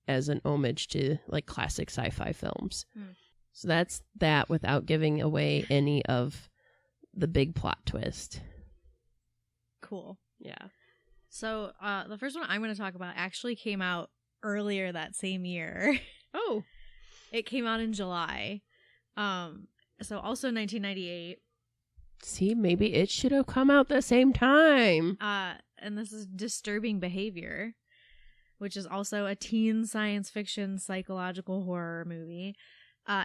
as an homage to like classic sci-fi films. So that's that without giving away any of the big plot twist. Cool. Yeah. So the first one I'm going to talk about actually came out earlier that same year. Oh. It came out in July. So also 1998. See, maybe it should have come out the same time. And this is Disturbing Behavior, which is also a teen science fiction psychological horror movie.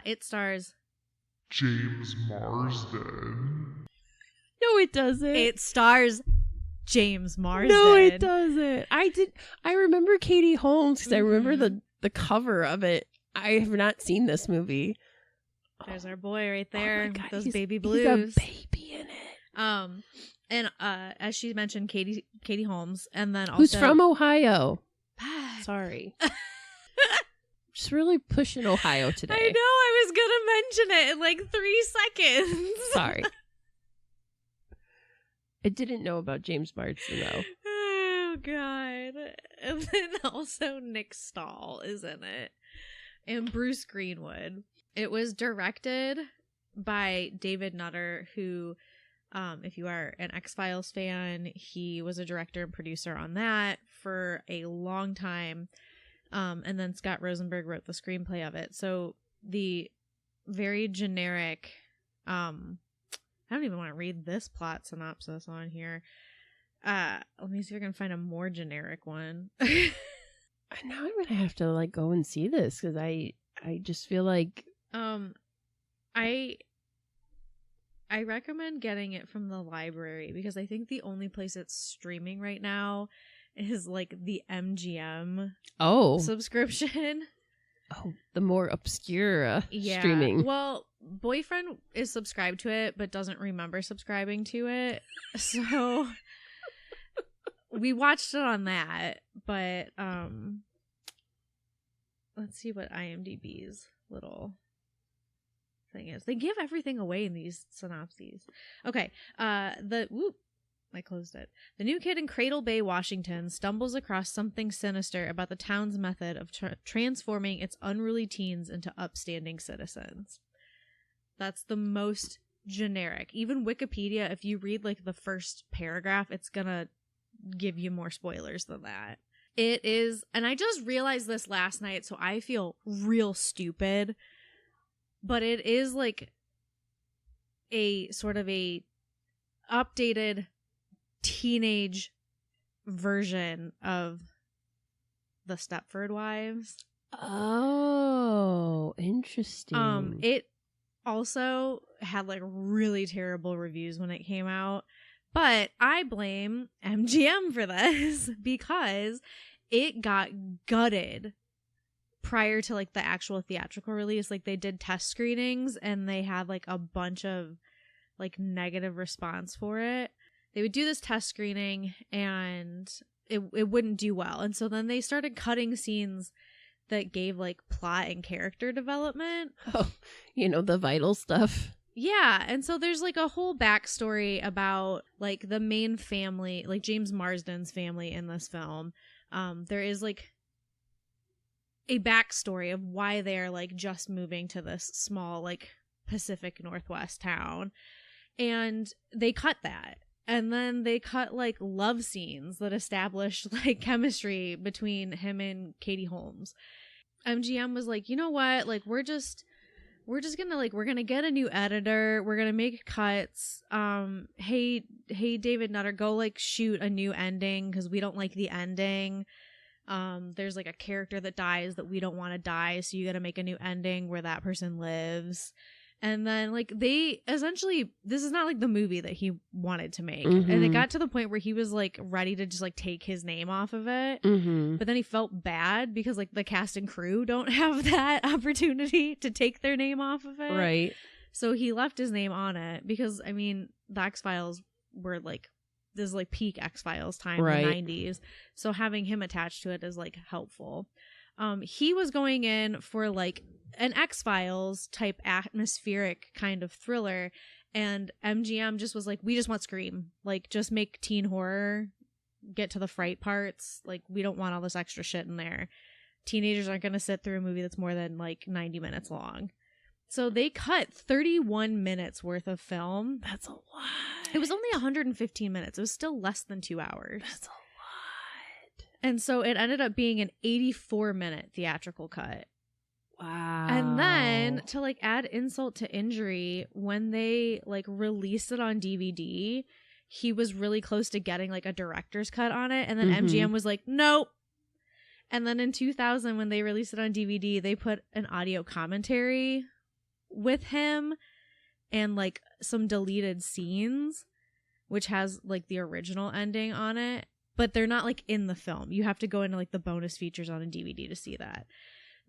It stars James Marsden. No, it doesn't. It stars James Marsden. No, it doesn't. I remember Katie Holmes because I remember the cover of it. I have not seen this movie. There's our boy right there. Oh my God, those he's baby blues. He's a baby in it. And as she mentioned, Katie Holmes, and then also Who's from Ohio. Sorry. Just really pushing Ohio today. I know, I was gonna mention it in like 3 seconds. Sorry. I didn't know about James Marsden though. Oh God. And then also Nick Stahl is in it. And Bruce Greenwood. It was directed by David Nutter, who, if you are an X-Files fan, he was a director and producer on that for a long time. And then Scott Rosenberg wrote the screenplay of it. So the very generic, I don't even want to read this plot synopsis on here. Let me see if I can find a more generic one. Now I'm gonna have to like go and see this because I just feel like I recommend getting it from the library because I think the only place it's streaming right now is like the MGM subscription. Oh, the more obscure streaming. Well, boyfriend is subscribed to it but doesn't remember subscribing to it. So we watched it on that, but let's see what IMDb's little thing is. They give everything away in these synopses. Okay, I closed it. The new kid in Cradle Bay, Washington, stumbles across something sinister about the town's method of transforming its unruly teens into upstanding citizens. That's the most generic. Even Wikipedia, if you read like the first paragraph, it's gonna give you more spoilers than that. It is, and I just realized this last night, so I feel real stupid, but it is like a sort of a updated teenage version of the Stepford Wives. Oh, interesting. It also had like really terrible reviews when it came out, but I blame MGM for this because it got gutted prior to like the actual theatrical release. Like they did test screenings and they had like a bunch of like negative response for it. They would do this test screening and it wouldn't do well. And so then they started cutting scenes that gave like plot and character development. Oh, the vital stuff. Yeah. And so there's like a whole backstory about like the main family, like James Marsden's family in this film. There is like a backstory of why they're like just moving to this small like Pacific Northwest town. And they cut that. And then they cut like love scenes that established like chemistry between him and Katie Holmes. MGM was like, you know what? Like we're just gonna like, we're gonna get a new editor. We're gonna make cuts. Hey David Nutter, go like shoot a new ending because we don't like the ending. There's like a character that dies that we don't want to die, so you gotta make a new ending where that person lives. And then, like, they essentially, this is not, like, the movie that he wanted to make. Mm-hmm. And it got to the point where he was, like, ready to just, like, take his name off of it. Mm-hmm. But then he felt bad because, like, the cast and crew don't have that opportunity to take their name off of it. Right. So he left his name on it because, I mean, the X-Files were, like, this is, like, peak X-Files time in the 90s. So having him attached to it is, like, helpful. He was going in for, like, an X-Files type atmospheric kind of thriller, and MGM just was like, we just want Scream, like just make teen horror, get to the fright parts, like we don't want all this extra shit in there. Teenagers aren't going to sit through a movie that's more than like 90 minutes long. So they cut 31 minutes worth of film. That's a lot. It was only 115 minutes. It was still less than 2 hours. That's a lot. And so it ended up being an 84-minute theatrical cut. Wow. And then to like add insult to injury, when they like released it on DVD, he was really close to getting like a director's cut on it. And then MGM was like, nope. And then in 2000, when they released it on DVD, they put an audio commentary with him and like some deleted scenes, which has like the original ending on it, but they're not like in the film. You have to go into like the bonus features on a DVD to see that.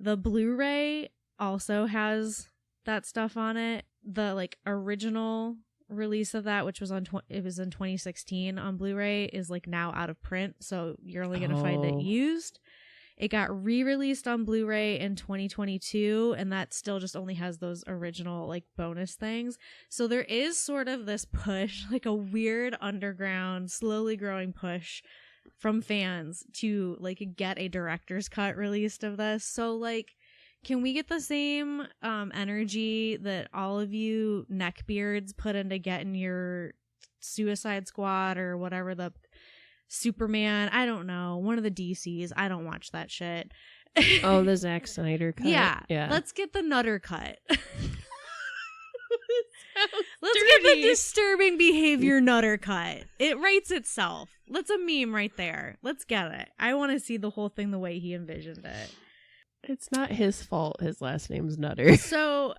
The Blu-ray also has that stuff on it. The like original release of that, which was it was in 2016 on Blu-ray, is like now out of print, so you're only gonna find it used. It got re-released on Blu-ray in 2022, and that still just only has those original like bonus things. So there is sort of this push, like a weird underground, slowly growing push from fans to like get a director's cut released of this. So like, can we get the same energy that all of you neckbeards put into getting your Suicide Squad or whatever, the Superman, I don't know, one of the DCs. I don't watch that shit. Oh, the Zack Snyder cut. Yeah. Let's get the Nutter cut. Let's get the disturbing behavior Nutter cut. It writes itself. That's a meme right there. Let's get it. I want to see the whole thing the way he envisioned it. It's not his fault his last name's Nutter. So,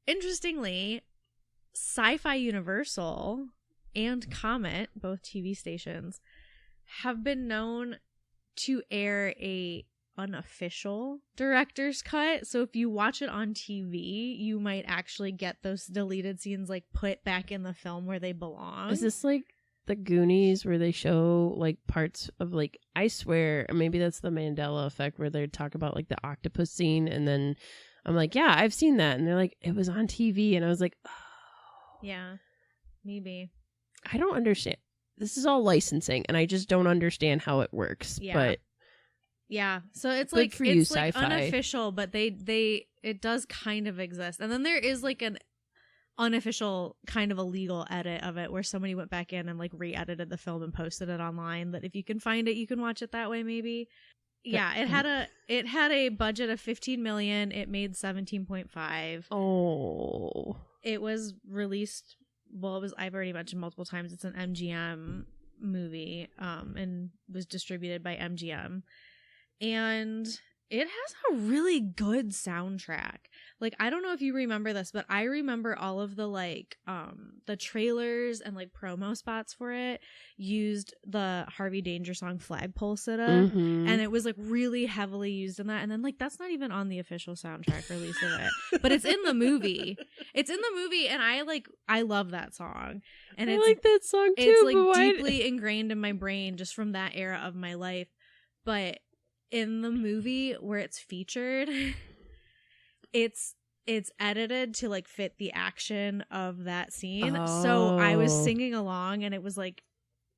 interestingly, Sci-Fi Universal and Comet, both TV stations, have been known to air a unofficial director's cut. So if you watch it on TV, you might actually get those deleted scenes like put back in the film where they belong. Is this like the Goonies where they show like parts of like, I swear, maybe that's the Mandela effect where they talk about like the octopus scene, and then I'm like, yeah, I've seen that, and they're like, it was on TV, and I was like, oh. Yeah, maybe. I don't understand. This is all licensing, and I just don't understand how it works. Yeah. But yeah, so it's good like for you, it's like Sci-Fi. Unofficial, but it does kind of exist. And then there is like an unofficial kind of a legal edit of it where somebody went back in and like re-edited the film and posted it online, that if you can find it, you can watch it that way maybe. Yeah, it had a budget of 15 million. It made 17.5. Oh. It was released, well, I've already mentioned multiple times, it's an MGM movie, and was distributed by MGM. And it has a really good soundtrack. Like, I don't know if you remember this, but I remember all of the like the trailers and like promo spots for it used the Harvey Danger song Flagpole Sitta, and it was like really heavily used in that. And then like that's not even on the official soundtrack release of it, but it's in the movie. It's in the movie, and I love that song. And I like that song too. It's like deeply ingrained in my brain just from that era of my life. But in the movie where it's featured, it's edited to like fit the action of that scene. Oh. So I was singing along and it was like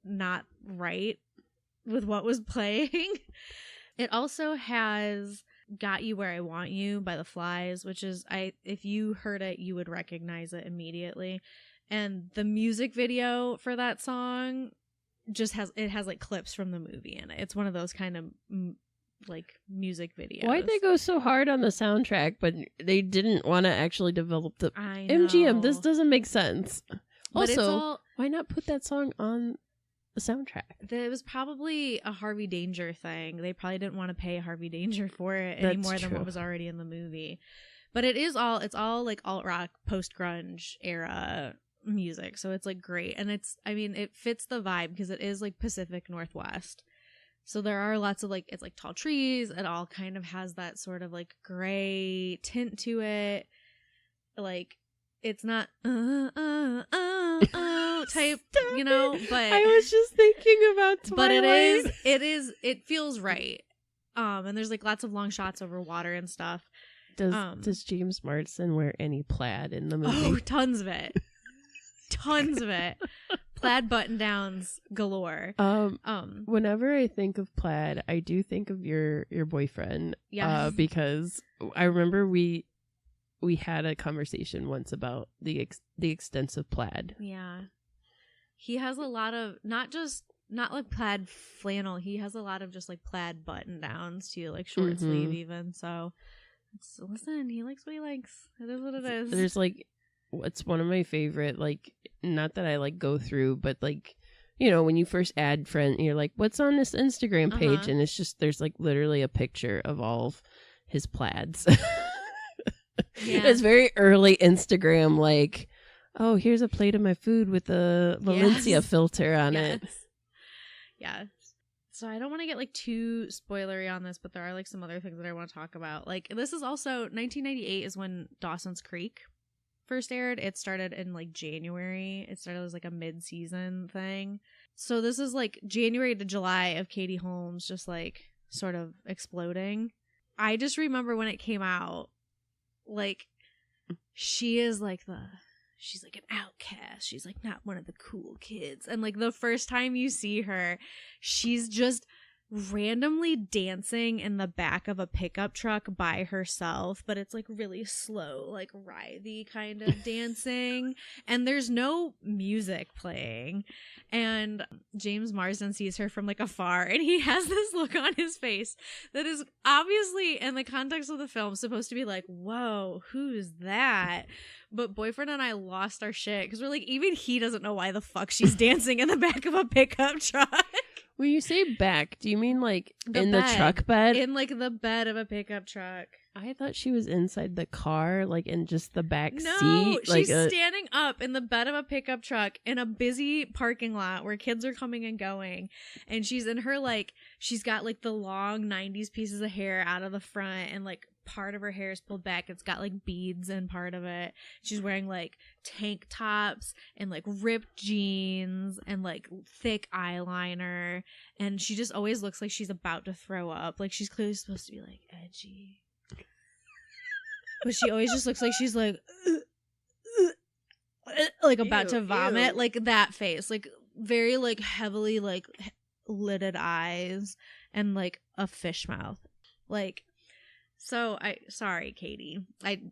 not right with what was playing. It also has Got You Where I Want You by the Flies, which is, if you heard it, you would recognize it immediately. And the music video for that song just has like clips from the movie in it. It's one of those kind of like music videos. Why'd they go so hard on the soundtrack, but they didn't want to actually develop the I know. MGM? This doesn't make sense. But Also, why not put that song on the soundtrack? It was probably a Harvey Danger thing. They probably didn't want to pay Harvey Danger for it any more than what was already in the movie. But it's all like alt rock, post grunge era music, so it's like great. And it fits the vibe because it is like Pacific Northwest. So there are lots of like, it's like tall trees. It all kind of has that sort of like gray tint to it. Like, it's not type, you know, but I was just thinking about Twilight. But it feels right. And there's like lots of long shots over water and stuff. Does James Marsden wear any plaid in the movie? Oh, tons of it. Tons of it. Plaid button downs galore. Whenever I think of plaid, I do think of your boyfriend. Yes. Because I remember we we had a conversation once about the extensive plaid. Yeah. He has a lot of, not like plaid flannel. He has a lot of just like plaid button downs too, like short sleeve even. So listen, he likes what he likes. It is what it is. There's like, it's one of my favorite, like, not that I like go through, but like, you know, when you first add friend, you're like, what's on this Instagram page? And it's just, there's like literally a picture of all of his plaids. Yeah. It's very early Instagram, like, oh, here's a plate of my food with a Valencia filter on it. Yeah. So I don't want to get like too spoilery on this, but there are like some other things that I want to talk about. Like, this is also 1998 is when Dawson's Creek first aired. It started in like January. It started as like a mid-season thing. So this is like January to July of Katie Holmes just like sort of exploding. I just remember when it came out, like, she's like an outcast. She's like not one of the cool kids. And like the first time you see her, she's just randomly dancing in the back of a pickup truck by herself, but it's like really slow, like writhy kind of dancing, and there's no music playing. And James Marsden sees her from like afar, and he has this look on his face that is obviously, in the context of the film, supposed to be like, whoa, who's that? But boyfriend and I lost our shit because we're like, even he doesn't know why the fuck she's dancing in the back of a pickup truck. When you say back, do you mean like The truck bed? In like the bed of a pickup truck. I thought she was inside the car, like in just the back No, seat. she's standing up in the bed of a pickup truck in a busy parking lot where kids are coming and going. And she's in her, like, she's got like the long 90s pieces of hair out of the front, and like part of her hair is pulled back. It's got like beads in part of it. She's wearing like tank tops and like ripped jeans and like thick eyeliner. And she just always looks like she's about to throw up. Like, she's clearly supposed to be like edgy. But she always just looks like she's like about to vomit. Ew. Like that face. Like very like heavily like lidded eyes and like a fish mouth. Like, so sorry, Katie.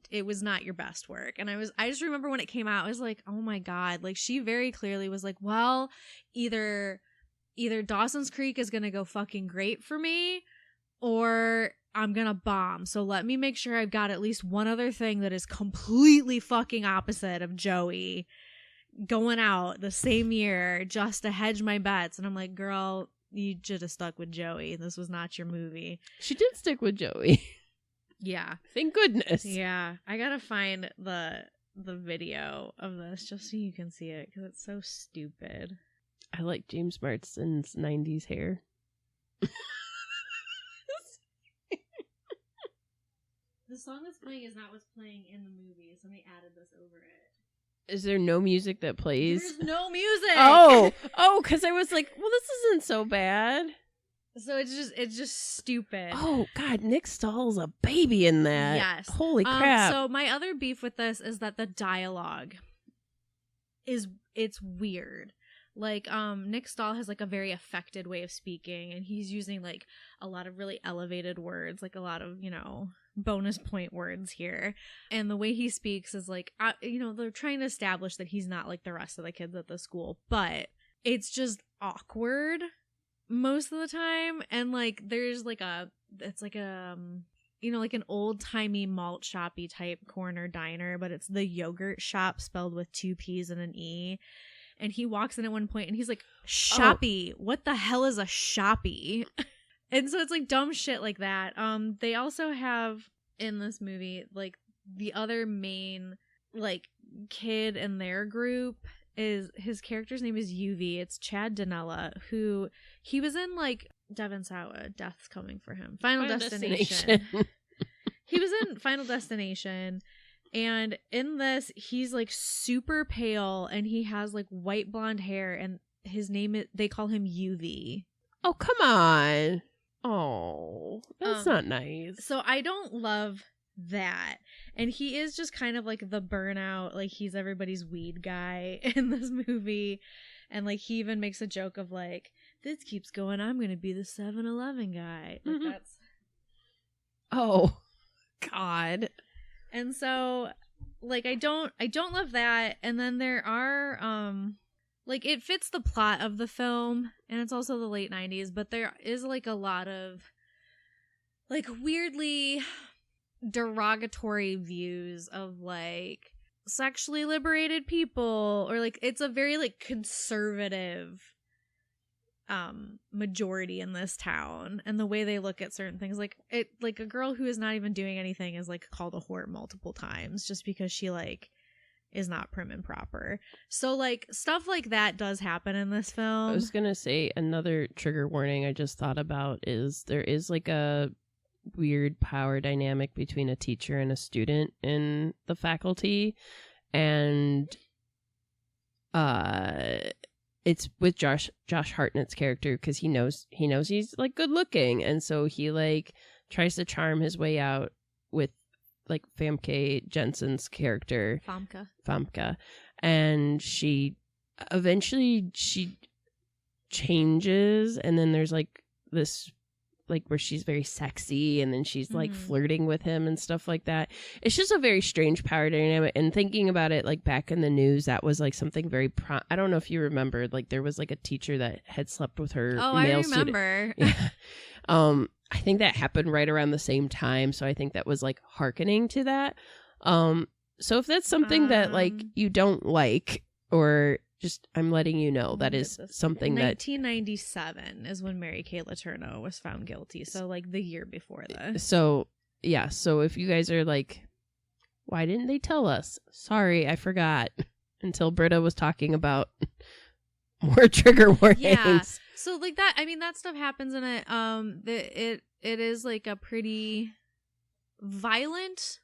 It was not your best work. And I just remember when it came out, I was like, oh my God. Like, she very clearly was like, well, either Dawson's Creek is gonna go fucking great for me, or I'm gonna bomb. So let me make sure I've got at least one other thing that is completely fucking opposite of Joey going out the same year just to hedge my bets. And I'm like, girl, you should have stuck with Joey. This was not your movie. She did stick with Joey. Yeah. Thank goodness. Yeah. I gotta find the video of this just so you can see it, because it's so stupid. I like James Marsden's 90s hair. The song that's playing is not what's playing in the movie. Somebody added this over it. Is there no music that plays? There's no music! Oh, because I was like, well, this isn't so bad. So it's just stupid. Oh, God, Nick Stahl's a baby in that. Yes. Holy crap. So my other beef with this is that the dialogue it's weird. Like, Nick Stahl has like a very affected way of speaking, and he's using like a lot of really elevated words, like a lot of, bonus point words here. And the way he speaks is like, they're trying to establish that he's not like the rest of the kids at the school, but it's just awkward most of the time. And like, there's like it's like a, like an old timey malt shoppy type corner diner, but it's the yogurt shop spelled with 2 P's and an E. And he walks in at one point and he's like, shoppy. Oh. What the hell is a shoppy? And so it's like dumb shit like that. They also have in this movie, like, the other main like kid in their group is, his character's name is UV. It's Chad Donella, who he was in like Devon Sawa, Death's Coming for Him, Final Destination. He was in Final Destination. And in this, he's like super pale and he has like white blonde hair, and his name is, they call him UV. Oh, come on. Oh, that's not nice. So I don't love that. And he is just kind of like the burnout, like he's everybody's weed guy in this movie. And like he even makes a joke of like, this keeps going, I'm going to be the 7-Eleven guy. Like that's. Oh, God. And so, like, I don't love that. And then there are, like, it fits the plot of the film, and it's also the late 90s, but there is, like, a lot of, like, weirdly derogatory views of, like, sexually liberated people, or, like, it's a very, like, conservative majority in this town, and the way they look at certain things, like a girl who is not even doing anything is like called a whore multiple times just because she like is not prim and proper. So like stuff like that does happen in this film. I was gonna say another trigger warning I just thought about is there is like a weird power dynamic between a teacher and a student in the faculty, and it's with Josh Hartnett's character because he knows he's like good looking, and so he like tries to charm his way out with like Famke Jensen's character Famke, and she eventually changes, and then there's like this like where she's very sexy, and then she's like flirting with him and stuff like that. It's just a very strange power dynamic, and thinking about it like back in the news, that was like something very I don't know if you remember, like there was like a teacher that had slept with her male I remember student. Yeah. I think that happened right around the same time, so I think that was like hearkening to that. So if that's something that like you don't like, or just I'm letting you know that is something 1997 is when Mary Kay Letourneau was found guilty. So like the year before this. So yeah. So if you guys are like, why didn't they tell us? Sorry, I forgot until Britta was talking about more trigger warnings. Yeah. So like that, I mean, that stuff happens in it. It is like a pretty violent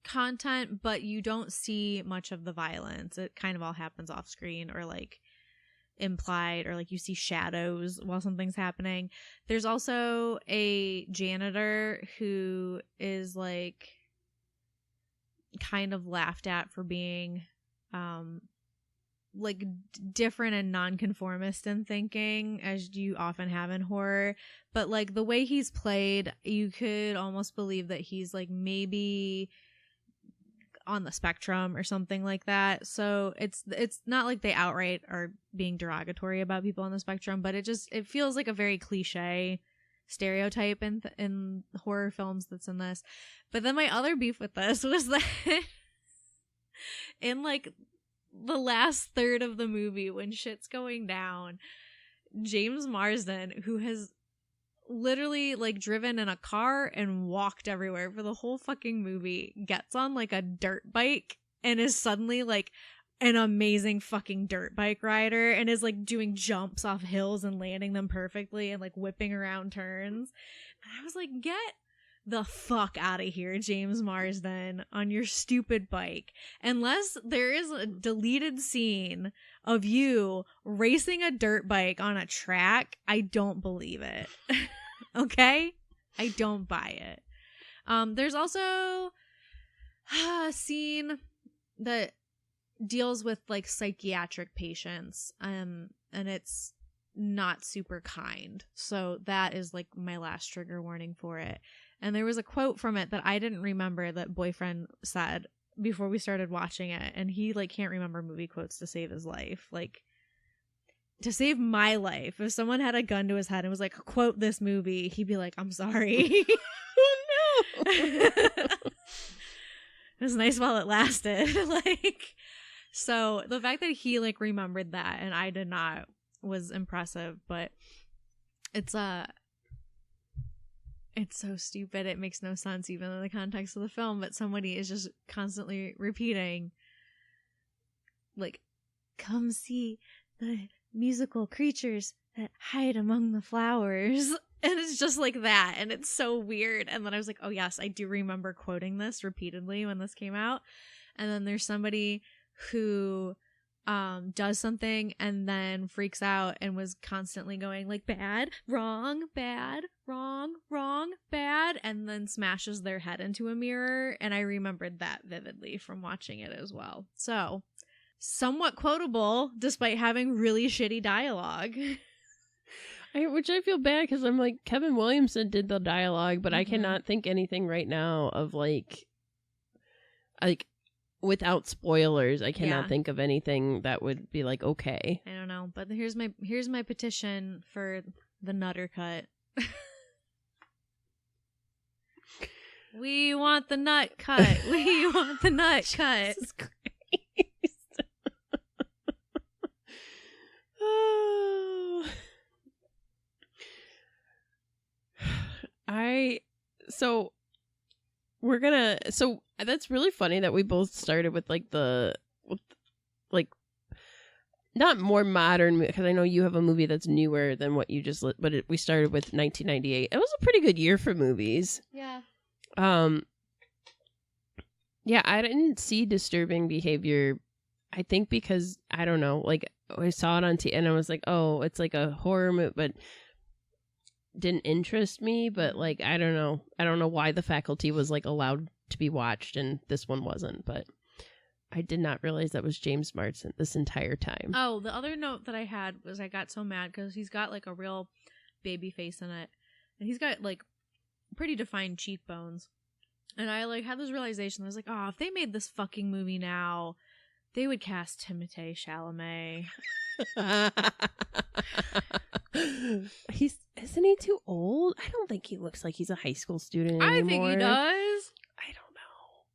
content, but you don't see much of the violence. It kind of all happens off screen or like implied, or like you see shadows while something's happening. There's also a janitor who is like kind of laughed at for being like different and nonconformist in thinking, as you often have in horror, but like the way he's played, you could almost believe that he's like maybe on the spectrum or something like that. So it's not like they outright are being derogatory about people on the spectrum, but it feels like a very cliche stereotype in horror films that's in this. But then my other beef with this was that in like the last third of the movie, when shit's going down, James Marsden, who has literally like driven in a car and walked everywhere for the whole fucking movie, gets on like a dirt bike and is suddenly like an amazing fucking dirt bike rider, and is like doing jumps off hills and landing them perfectly and like whipping around turns. And I was like, get the fuck out of here, James Marsden, on your stupid bike. Unless there is a deleted scene of you racing a dirt bike on a track, I don't believe it. Okay? I don't buy it. There's also a scene that deals with like psychiatric patients, and it's not super kind. So that is like my last trigger warning for it. And there was a quote from it that I didn't remember that boyfriend said before we started watching it, and he like can't remember movie quotes to save his life. Like, to save my life, if someone had a gun to his head and was like, quote this movie, he'd be like, I'm sorry. Oh no. It was nice while it lasted. Like, so the fact that he like remembered that and I did not was impressive. But it's so stupid. It makes no sense even in the context of the film, but somebody is just constantly repeating, like, come see the musical creatures that hide among the flowers. And it's just like that. And it's so weird. And then I was like, oh yes, I do remember quoting this repeatedly when this came out. And then there's somebody who does something and then freaks out and was constantly going like bad, wrong, bad, wrong, wrong, bad, and then smashes their head into a mirror. And I remembered that vividly from watching it as well. So somewhat quotable despite having really shitty dialogue. Which I feel bad because I'm like, Kevin Williamson did the dialogue, but I cannot think anything right now of like like without spoilers, I cannot Yeah. think of anything that would be like okay. I don't know, but here's my petition for the Nutter cut. We want the nut cut. We want the nut cut. Jesus Christ. Oh. So that's really funny that we both started with like not more modern, because I know you have a movie that's newer than what you just but we started with 1998. It was a pretty good year for movies. Yeah. Yeah, I didn't see Disturbing Behavior, I think because, I don't know, like I saw it on TV and I was like, oh, it's like a horror movie, but didn't interest me. But like, I don't know why The Faculty was like allowed to be watched and this one wasn't, but I did not realize that was James Marsden this entire time. Oh, the other note that I had was I got so mad because he's got like a real baby face in it, and he's got like pretty defined cheekbones. And I like had this realization. I was like, oh, if they made this fucking movie now, they would cast Timothée Chalamet. Isn't he too old? I don't think he looks like he's a high school student anymore. I think he does. I don't know.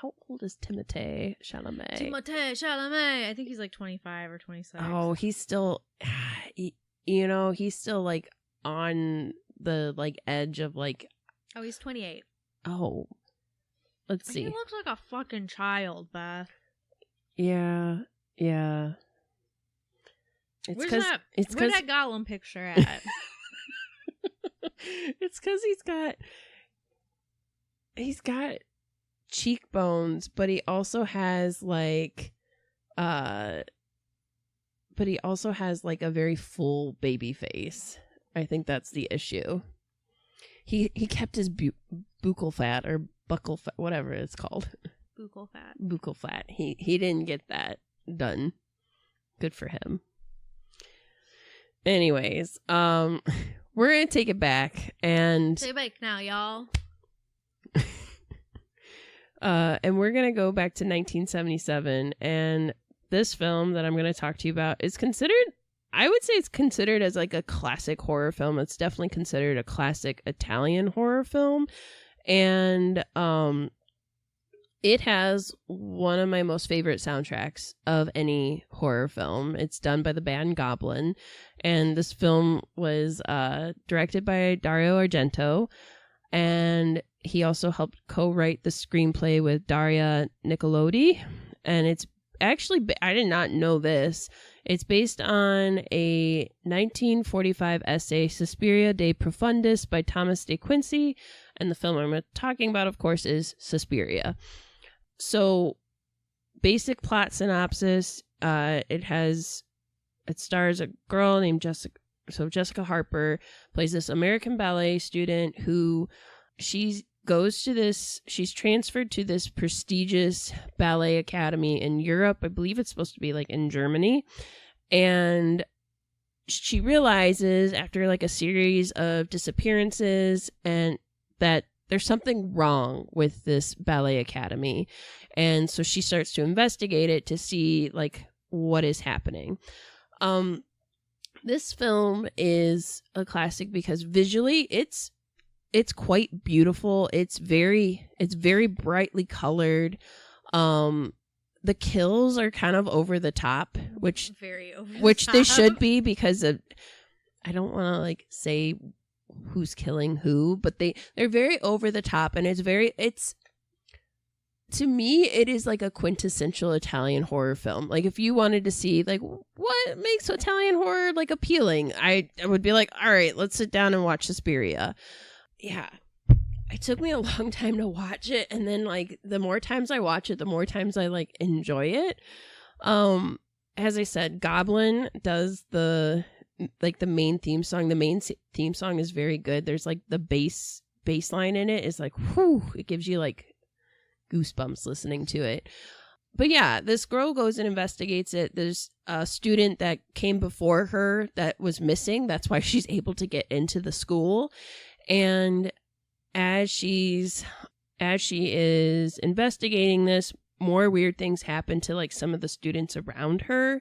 How old is Timothée Chalamet? Timothée Chalamet. I think he's like 25 or 26. Oh, he's still, he's still like on the like edge of like. Oh, he's 28. Oh, let's see. He looks like a fucking child, Beth. Yeah. Where's that Gollum picture at? It's because he's got cheekbones, but he also has like a very full baby face. I think that's the issue. He kept his buccal fat or buccal fat, whatever it's called. Buccal fat. He didn't get that done. Good for him. Anyways, we're gonna take it back and take it back now, y'all. And we're gonna go back to 1977, and this film that I'm gonna talk to you about is considered, I would say it's considered as like a classic horror film. It's definitely considered a classic Italian horror film, and it has one of my most favorite soundtracks of any horror film. It's done by the band Goblin, and this film was directed by Dario Argento, and he also helped co-write the screenplay with Daria Nicolodi. And it's actually, I did not know this, it's based on a 1945 essay, Suspiria de Profundis by Thomas de Quincey, and the film I'm talking about, of course, is Suspiria. So, basic plot synopsis, it stars a girl named Jessica. So Jessica Harper plays this American ballet student who she's transferred to this prestigious ballet academy in Europe. I believe it's supposed to be like in Germany. And she realizes after like a series of disappearances and that there's something wrong with this ballet academy. And so she starts to investigate it to see like what is happening. This film is a classic because visually it's quite beautiful. It's very brightly colored. The kills are kind of over the top, which they should be because of, I don't want to like say who's killing who, but they're very over the top, and it's to me it is like a quintessential Italian horror film. Like if you wanted to see like what makes Italian horror like appealing, I would be like, all right, let's sit down and watch Suspiria. Yeah, it took me a long time to watch it, and then like the more times I watch it, the more times I like enjoy it. As I said, Goblin does the main theme song. The main theme song is very good. There's like the bass line in it is like, whew, it gives you like goosebumps listening to it. But yeah, this girl goes and investigates it. There's a student that came before her that was missing. That's why she's able to get into the school. And as she's as she is investigating this, more weird things happen to like some of the students around her.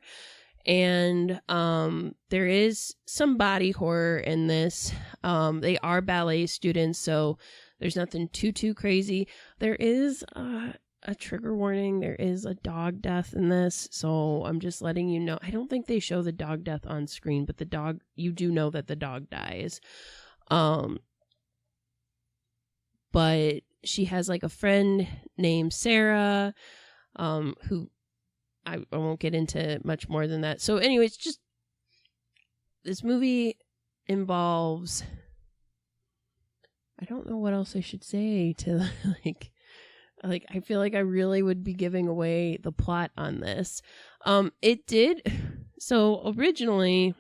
And there is some body horror in this. They are ballet students, so there's nothing too crazy. There is a trigger warning. There is a dog death in this, so I'm just letting you know. I don't think they show the dog death on screen, but the dog, you do know that the dog dies. But she has like a friend named Sarah, who I won't get into much more than that. So anyways, just this movie involves, I don't know what else I should say to like I feel like I really would be giving away the plot on this. It did, so originally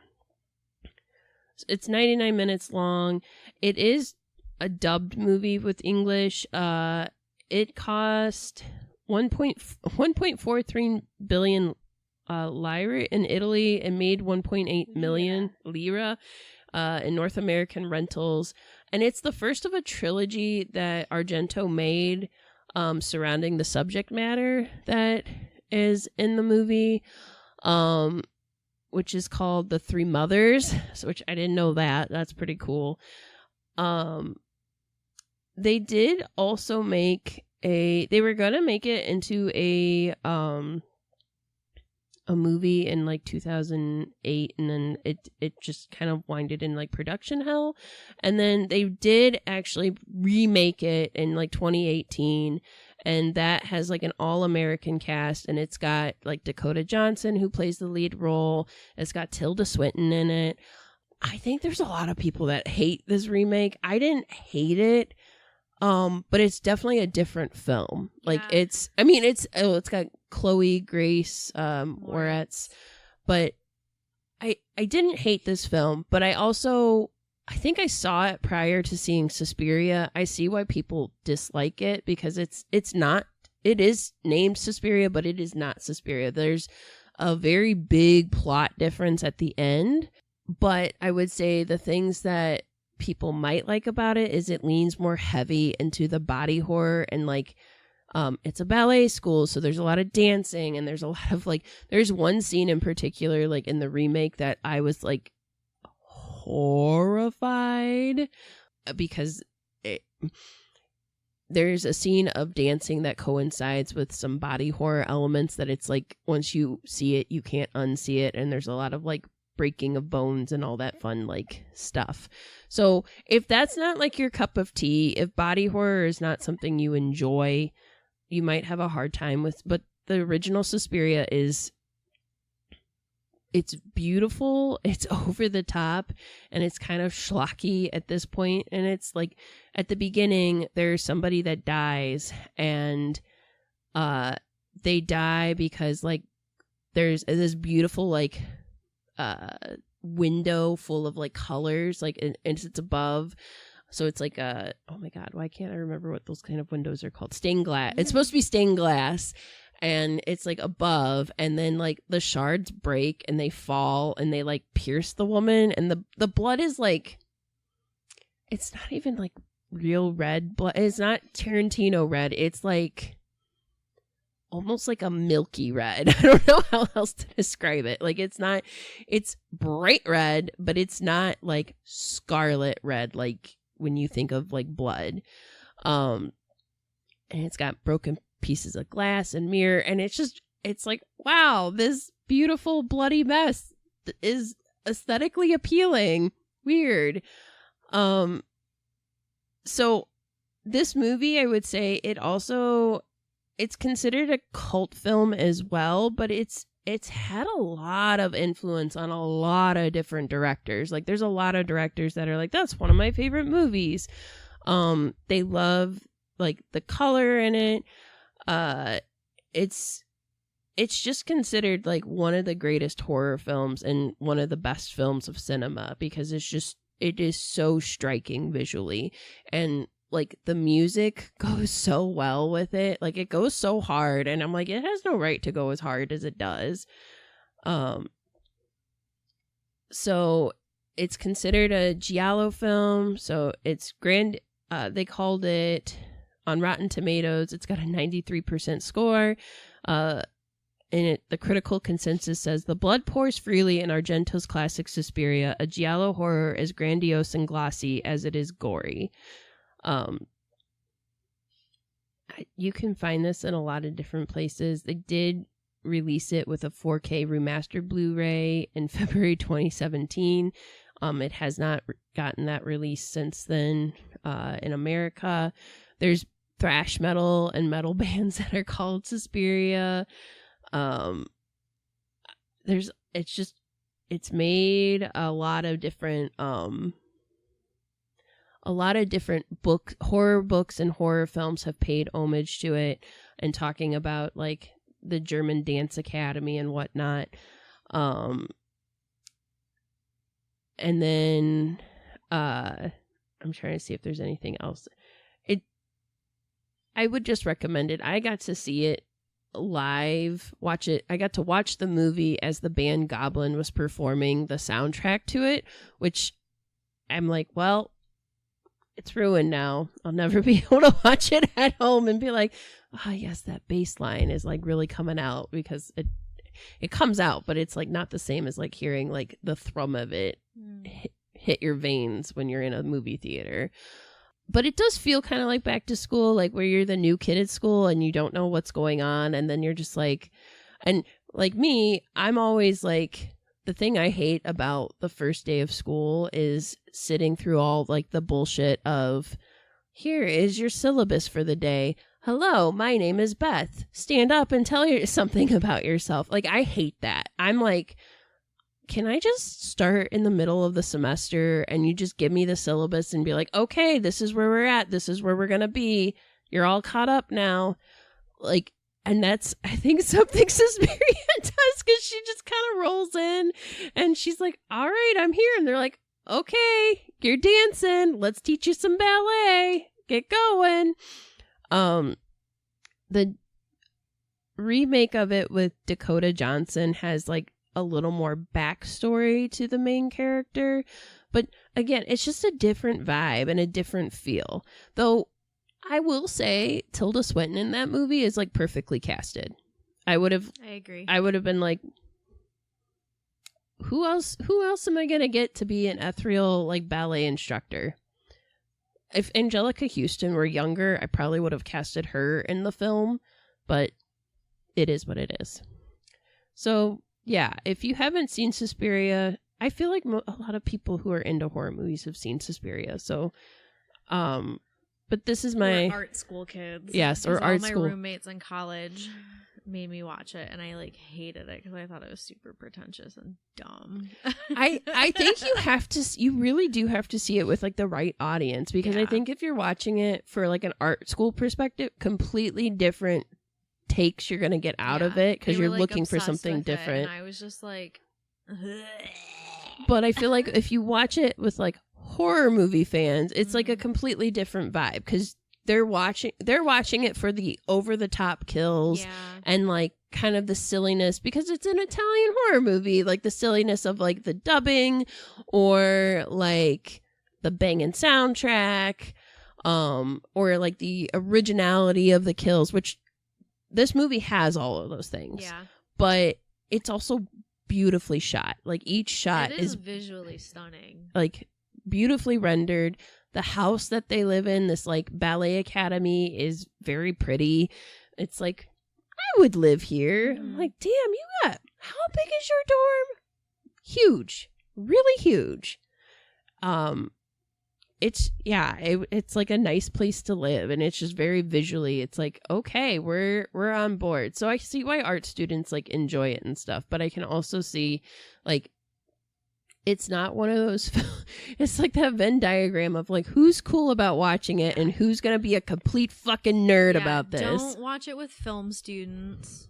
it's 99 minutes long. It is a dubbed movie with English. It cost 1.43 billion lira in Italy and made 1.8 million lira in North American rentals. And it's the first of a trilogy that Argento made surrounding the subject matter that is in the movie, which is called The Three Mothers, which I didn't know that. That's pretty cool. They did also make they were gonna make it into a movie in like 2008, and then it just kind of winded in like production hell, and then they did actually remake it in like 2018, and that has like an all-American cast, and it's got like Dakota Johnson, who plays the lead role. It's got Tilda Swinton in it. I think there's a lot of people that hate this remake. I didn't hate it. But it's definitely a different film. Like it's got Chloe Grace Moretz, but I didn't hate this film, but I think I saw it prior to seeing Suspiria. I see why people dislike it, because it is named Suspiria, but it is not Suspiria. There's a very big plot difference at the end, but I would say the things that people might like about it is it leans more heavy into the body horror, and like it's a ballet school, so there's a lot of dancing, and there's a lot of like, there's one scene in particular like in the remake that I was like horrified, because there's a scene of dancing that coincides with some body horror elements that it's like once you see it you can't unsee it, and there's a lot of like breaking of bones and all that fun like stuff. So if that's not like your cup of tea, if body horror is not something you enjoy, you might have a hard time with. But the original Suspiria it's beautiful, it's over the top, and it's kind of schlocky at this point. And it's like at the beginning there's somebody that dies, and they die because like there's this beautiful like window full of like colors, like, and it's above, so it's like oh my god, why can't I remember what those kind of windows are called? Stained glass. It's supposed to be stained glass, and it's like above, and then like the shards break and they fall and they like pierce the woman, and the blood is like, it's not even like real red blood. It's not Tarantino red. It's like almost like a milky red. I don't know how else to describe it. Like it's bright red, but it's not like scarlet red like when you think of like blood. And it's got broken pieces of glass and mirror, and it's like, wow, this beautiful bloody mess is aesthetically appealing. Weird. So this movie, I would say it's considered a cult film as well, but it's had a lot of influence on a lot of different directors. Like there's a lot of directors that are like, that's one of my favorite movies. They love like the color in it. It's just considered like one of the greatest horror films and one of the best films of cinema, because it is so striking visually, and like the music goes so well with it. Like it goes so hard, and I'm like, it has no right to go as hard as it does. So it's considered a giallo film. So it's they called it on Rotten Tomatoes, it's got a 93% score. The critical consensus says, the blood pours freely in Argento's classic Suspiria, a giallo horror as grandiose and glossy as it is gory. You can find this in a lot of different places. They did release it with a 4K remastered Blu-ray in February 2017. It has not gotten that release since then in America. There's thrash metal and metal bands that are called Susperia. It's made a lot of different horror books and horror films have paid homage to it and talking about like the German Dance Academy and whatnot. And then I'm trying to see if there's anything else. I would just recommend it. I got to see it live, I got to watch the movie as the band Goblin was performing the soundtrack to it, which I'm like, well, it's ruined now. I'll never be able to watch it at home and be like, oh yes, that bass line is like really coming out, because it comes out, but it's like not the same as like hearing like the thrum of it hit your veins when you're in a movie theater. But it does feel kind of like back to school, like where you're the new kid at school and you don't know what's going on. And then you're just like, and like me, I'm always like, the thing I hate about the first day of school is sitting through all like the bullshit of, here is your syllabus for the day. Hello, my name is Beth. Stand up and tell you something about yourself. Like, I hate that. I'm like, can I just start in the middle of the semester and you just give me the syllabus and be like, okay, this is where we're at. This is where we're going to be. You're all caught up now. Like, and that's, I think, something Suspiria does, because she just kind of rolls in and she's like, all right, I'm here. And they're like, okay, you're dancing. Let's teach you some ballet. Get going. The remake of it with Dakota Johnson has like a little more backstory to the main character, but again, it's just a different vibe and a different feel. Though I will say Tilda Swinton in that movie is like perfectly casted. I agree. I would have been like, who else am I gonna get to be an ethereal like ballet instructor? If Angelica Houston were younger, I probably would have casted her in the film, but it is what it is. So yeah, if you haven't seen Suspiria, I feel like a lot of people who are into horror movies have seen Suspiria. So, but this is my art school kids. Yes, or art school. My roommates in college made me watch it, and I like hated it because I thought it was super pretentious and dumb. I think you really do have to see it with like the right audience, because I think if you're watching it for like an art school perspective, completely different takes you're gonna get out of it, because you're like looking for something different. And I was just like, ugh. But I feel like if you watch it with like horror movie fans, it's like a completely different vibe, because they're watching it for the over the top kills and like kind of the silliness, because it's an Italian horror movie, like the silliness of like the dubbing or like the banging soundtrack, or like the originality of the kills, which this movie has all of those things. Yeah. But it's also beautifully shot. Like each shot is visually stunning. Like beautifully rendered. The house that they live in, this like ballet academy, is very pretty. It's like, I would live here. I'm like, damn, how big is your dorm? Huge. Really huge. It's like a nice place to live, and it's just very visually, it's like, okay, we're on board. So I see why art students like enjoy it and stuff, but I can also see like it's not one of those it's like that Venn diagram of like who's cool about watching it and who's gonna be a complete fucking nerd about this. Don't watch it with film students.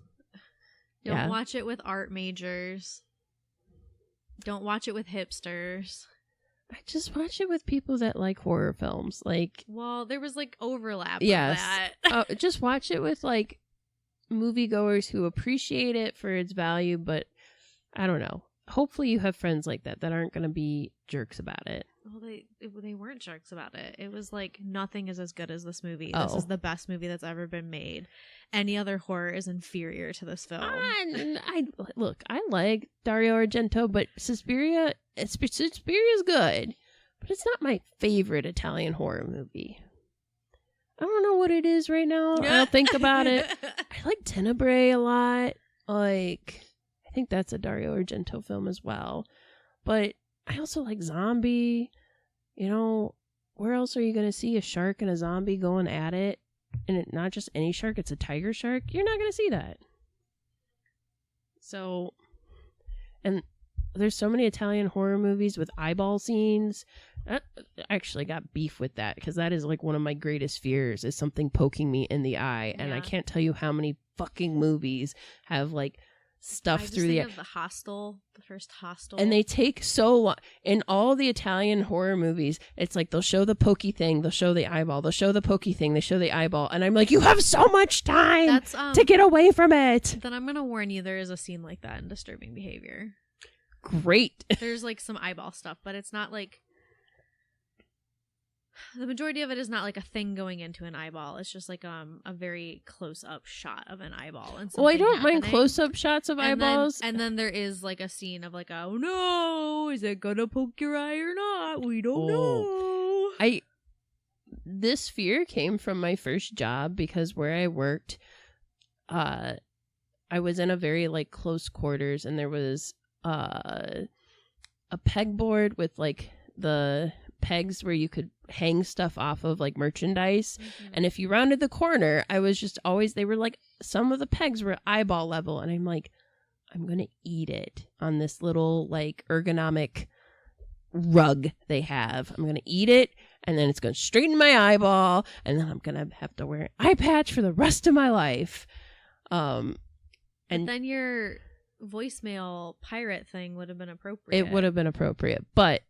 Don't watch it with art majors. Don't watch it with hipsters. I just watch it with people that like horror films. Like, well, there was like overlap. Yes. Of that. Just watch it with like moviegoers who appreciate it for its value, but I don't know. Hopefully you have friends like that aren't going to be jerks about it. Well, they weren't jerks about it. It was like, nothing is as good as this movie. Oh. This is the best movie that's ever been made. Any other horror is inferior to this film. I like Dario Argento, but Suspiria's good, but it's not my favorite Italian horror movie. I don't know what it is right now. I'll think about it. I like Tenebrae a lot. Like, I think that's a Dario Argento film as well. But I also like Zombie. You know, where else are you going to see a shark and a zombie going at it? And not just any shark, it's a tiger shark. You're not going to see that. So, and there's so many Italian horror movies with eyeball scenes. I actually got beef with that because that is like one of my greatest fears is something poking me in the eye. And I can't tell you how many fucking movies have like stuff through the first Hostel, and they take so long in all the Italian horror movies. It's like they'll show the pokey thing, they'll show the eyeball, they'll show the pokey thing, they show the eyeball, and I'm like, you have so much time to get away from it. Then I'm gonna warn you, there is a scene like that in Disturbing Behavior. Great. There's like some eyeball stuff, but it's not like the majority of it is not like a thing going into an eyeball. It's just like a very close up shot of an eyeball. And well, I don't mind close up shots of eyeballs. And then there is like a scene of like, oh no, is it gonna poke your eye or not? We don't know. This fear came from my first job because where I worked, I was in a very like close quarters, and there was a pegboard with like the pegs where you could hang stuff off of like merchandise. Mm-hmm. And if you rounded the corner, I was just always, they were like, some of the pegs were eyeball level, and I'm like, I'm gonna eat it on this little like ergonomic rug they have. I'm gonna eat it, and then it's gonna straighten my eyeball, and then I'm gonna have to wear an eye patch for the rest of my life. And then your voicemail pirate thing would have been appropriate. It would have been appropriate, but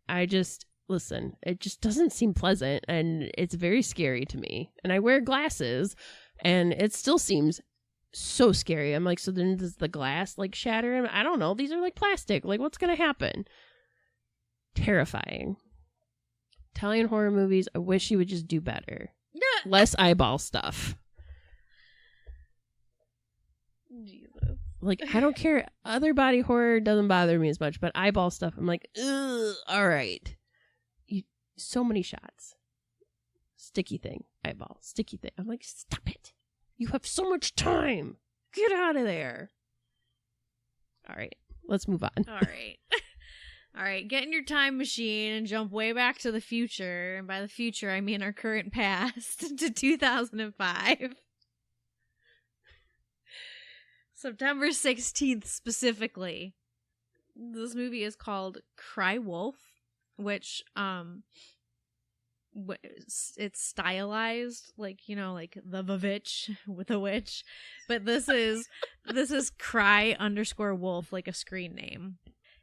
listen, it just doesn't seem pleasant, and it's very scary to me. And I wear glasses, and it still seems so scary. I'm like, so then does the glass like shatter? I don't know. These are like plastic. Like, what's going to happen? Terrifying. Italian horror movies, I wish you would just do better. Less eyeball stuff. Jesus. Like, I don't care. Other body horror doesn't bother me as much, but eyeball stuff, I'm like, ugh, all right. So many shots. Sticky thing. Eyeball. Sticky thing. I'm like, stop it. You have so much time. Get out of there. All right. Let's move on. All right. All right. Get in your time machine and jump way back to the future. And by the future, I mean our current past to 2005. September 16th specifically. This movie is called Cry Wolf, which it's stylized like, you know, like the Vavitch with a witch, but this is Cry_Wolf, like a screen name.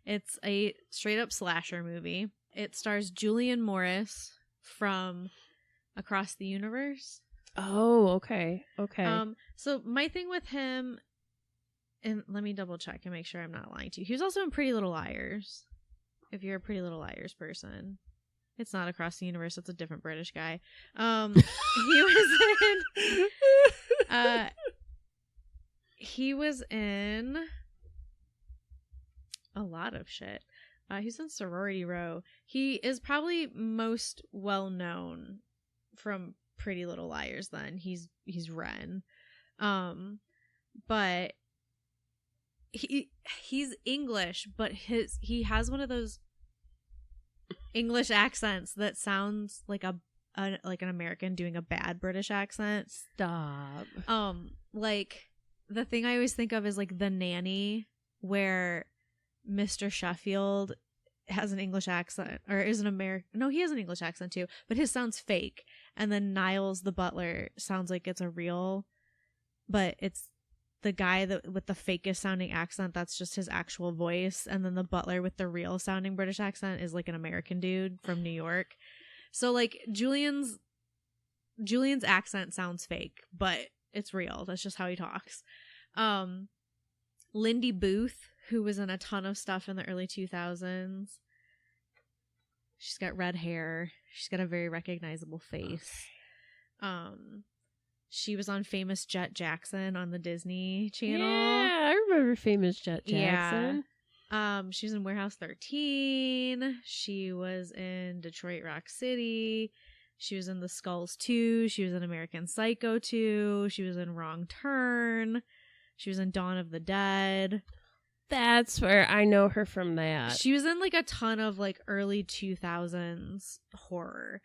It's a straight up slasher movie. It stars Julian Morris from Across the Universe. Oh, okay. So my thing with him, and let me double check and make sure I'm not lying to you, he was also in Pretty Little Liars. If you're a Pretty Little Liars person. It's not Across the Universe, it's a different British guy. He was in a lot of shit. He's in Sorority Row. He is probably most well known from Pretty Little Liars then. He's Ren. But he's English, but he has one of those English accents that sounds like like an American doing a bad British accent. Stop. Like the thing I always think of is like The Nanny, where Mr. Sheffield has an English accent, or is an American. No, he has an English accent too, but his sounds fake. And then Niles the butler sounds like it's a real, but it's the guy with the fakest sounding accent, that's just his actual voice. And then the butler with the real sounding British accent is like an American dude from New York. So like Julian's accent sounds fake, but it's real. That's just how he talks. Lindy Booth, who was in a ton of stuff in the early 2000s. She's got red hair. She's got a very recognizable face. She was on Famous Jet Jackson on the Disney Channel. Yeah, I remember Famous Jet Jackson. Yeah. She was in Warehouse 13. She was in Detroit Rock City. She was in The Skulls 2. She was in American Psycho 2. She was in Wrong Turn. She was in Dawn of the Dead. That's where I know her from that. She was in like a ton of like early 2000s horror.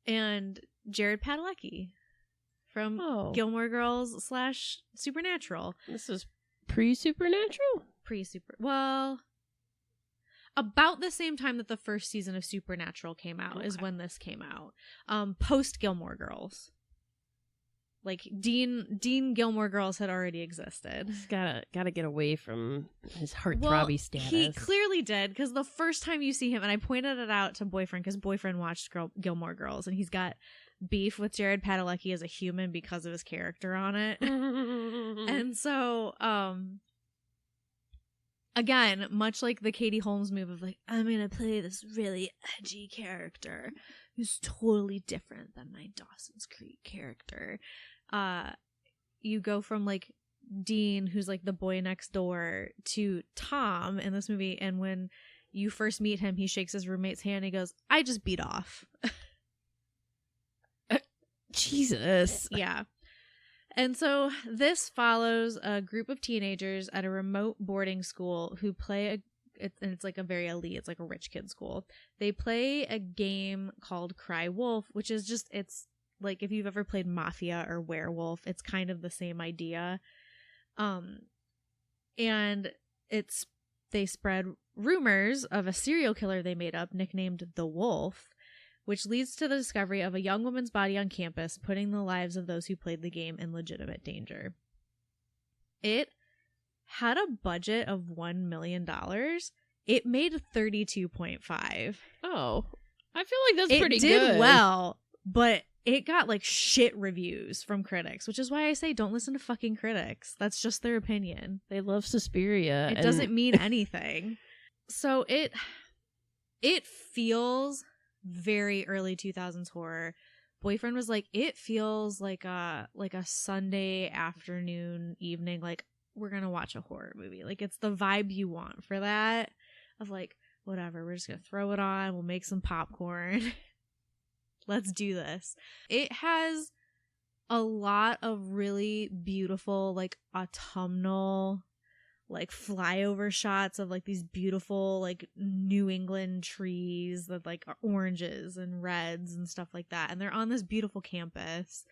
And Jared Padalecki from Gilmore Girls / Supernatural. This is pre-Supernatural? Well, about the same time that the first season of Supernatural came out is when this came out. Post Gilmore Girls. Like Dean Gilmore Girls had already existed. He's gotta get away from his heartthrobby status. He clearly did, because the first time you see him, and I pointed it out to Boyfriend because Boyfriend watched Gilmore Girls, and he's got beef with Jared Padalecki as a human because of his character on it. And so, again, much like the Katie Holmes move of like, I'm gonna play this really edgy character who's totally different than my Dawson's Creek character. You go from like Dean, who's like the boy next door, to Tom in this movie, and when you first meet him, he shakes his roommate's hand and he goes, I just beat off. Jesus. Yeah. And so this follows a group of teenagers at a remote boarding school who play and it's like a very elite, it's like a rich kid school. They play a game called Cry Wolf, which is just, it's like if you've ever played Mafia or Werewolf, it's kind of the same idea. And they spread rumors of a serial killer they made up, nicknamed the Wolf, which leads to the discovery of a young woman's body on campus, putting the lives of those who played the game in legitimate danger. It had a budget of $1 million. It made 32.5. Oh, I feel like that's pretty good. It did well, but it got like shit reviews from critics, which is why I say don't listen to fucking critics. That's just their opinion. They love Suspiria. It doesn't mean anything. So it feels very early 2000s horror. Boyfriend was like, it feels like a Sunday afternoon evening, like we're gonna watch a horror movie. Like it's the vibe you want for that, of like, whatever, we're just gonna throw it on, we'll make some popcorn. Let's do this. It has a lot of really beautiful like autumnal like flyover shots of like these beautiful like New England trees that like are oranges and reds and stuff like that, and they're on this beautiful campus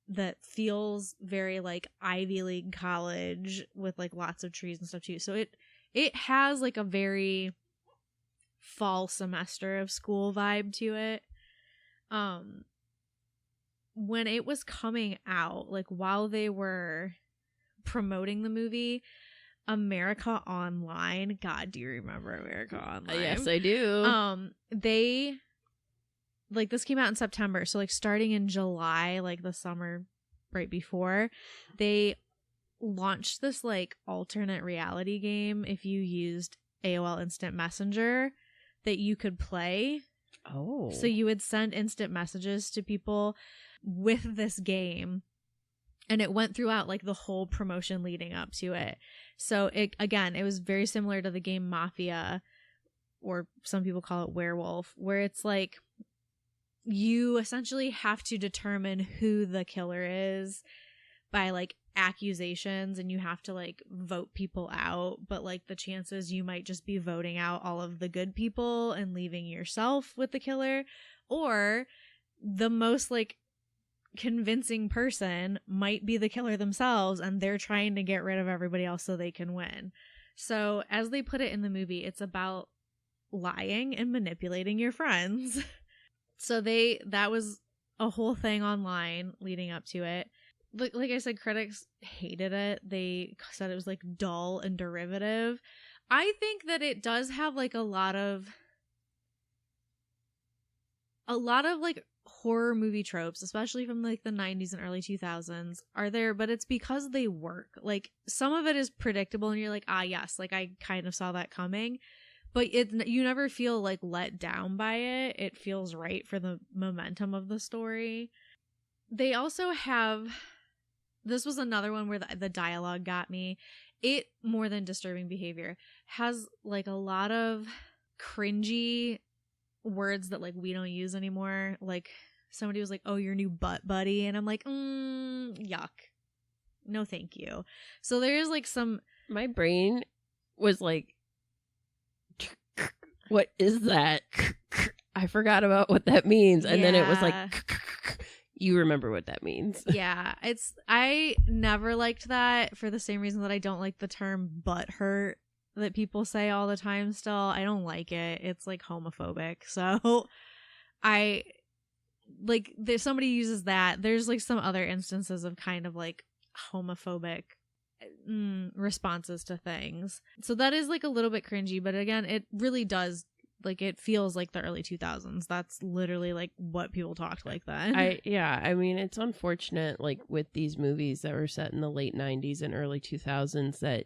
that feels very like Ivy League college with like lots of trees and stuff too. So it has like a very fall semester of school vibe to it. When it was coming out, like while they were promoting the movie, America Online, God, do you remember America Online? Yes, I do. They like, this came out in September, so like starting in July, like the summer right before, they launched this like alternate reality game if you used AOL Instant Messenger that you could play. Oh. So you would send instant messages to people with this game, and it went throughout like the whole promotion leading up to it. So it was very similar to the game Mafia, or some people call it Werewolf, where it's like you essentially have to determine who the killer is by like accusations, and you have to like vote people out, but like the chances you might just be voting out all of the good people and leaving yourself with the killer, or the most like convincing person might be the killer themselves, and they're trying to get rid of everybody else so they can win. So as they put it in the movie, it's about lying and manipulating your friends. So that was a whole thing online leading up to it. Like I said, critics hated it. They said it was like dull and derivative. I think that it does have like a lot of like horror movie tropes, especially from like the 90s and early 2000s, are there, but it's because they work. Like some of it is predictable and you're like, ah, yes, like I kind of saw that coming, but you never feel like let down by it. It feels right for the momentum of the story. They also have, this was another one where the dialogue got me. It, more than disturbing behavior, has like a lot of cringy words that like we don't use anymore. Like somebody was like, oh, your new butt buddy, and I'm like, yuck, no thank you. So there's like some, my brain was like, what is that? I forgot about what that means. And then it was like, you remember what that means. Yeah, I never liked that for the same reason that I don't like the term butt hurt that people say all the time still. I don't like it. It's like homophobic. So I like, there's somebody uses that. There's like some other instances of kind of like homophobic responses to things. So that is like a little bit cringy, but again, it really does, like, it feels like the early 2000s. That's literally like what people talked like then. I mean, it's unfortunate, like with these movies that were set in the late 90s and early 2000s, that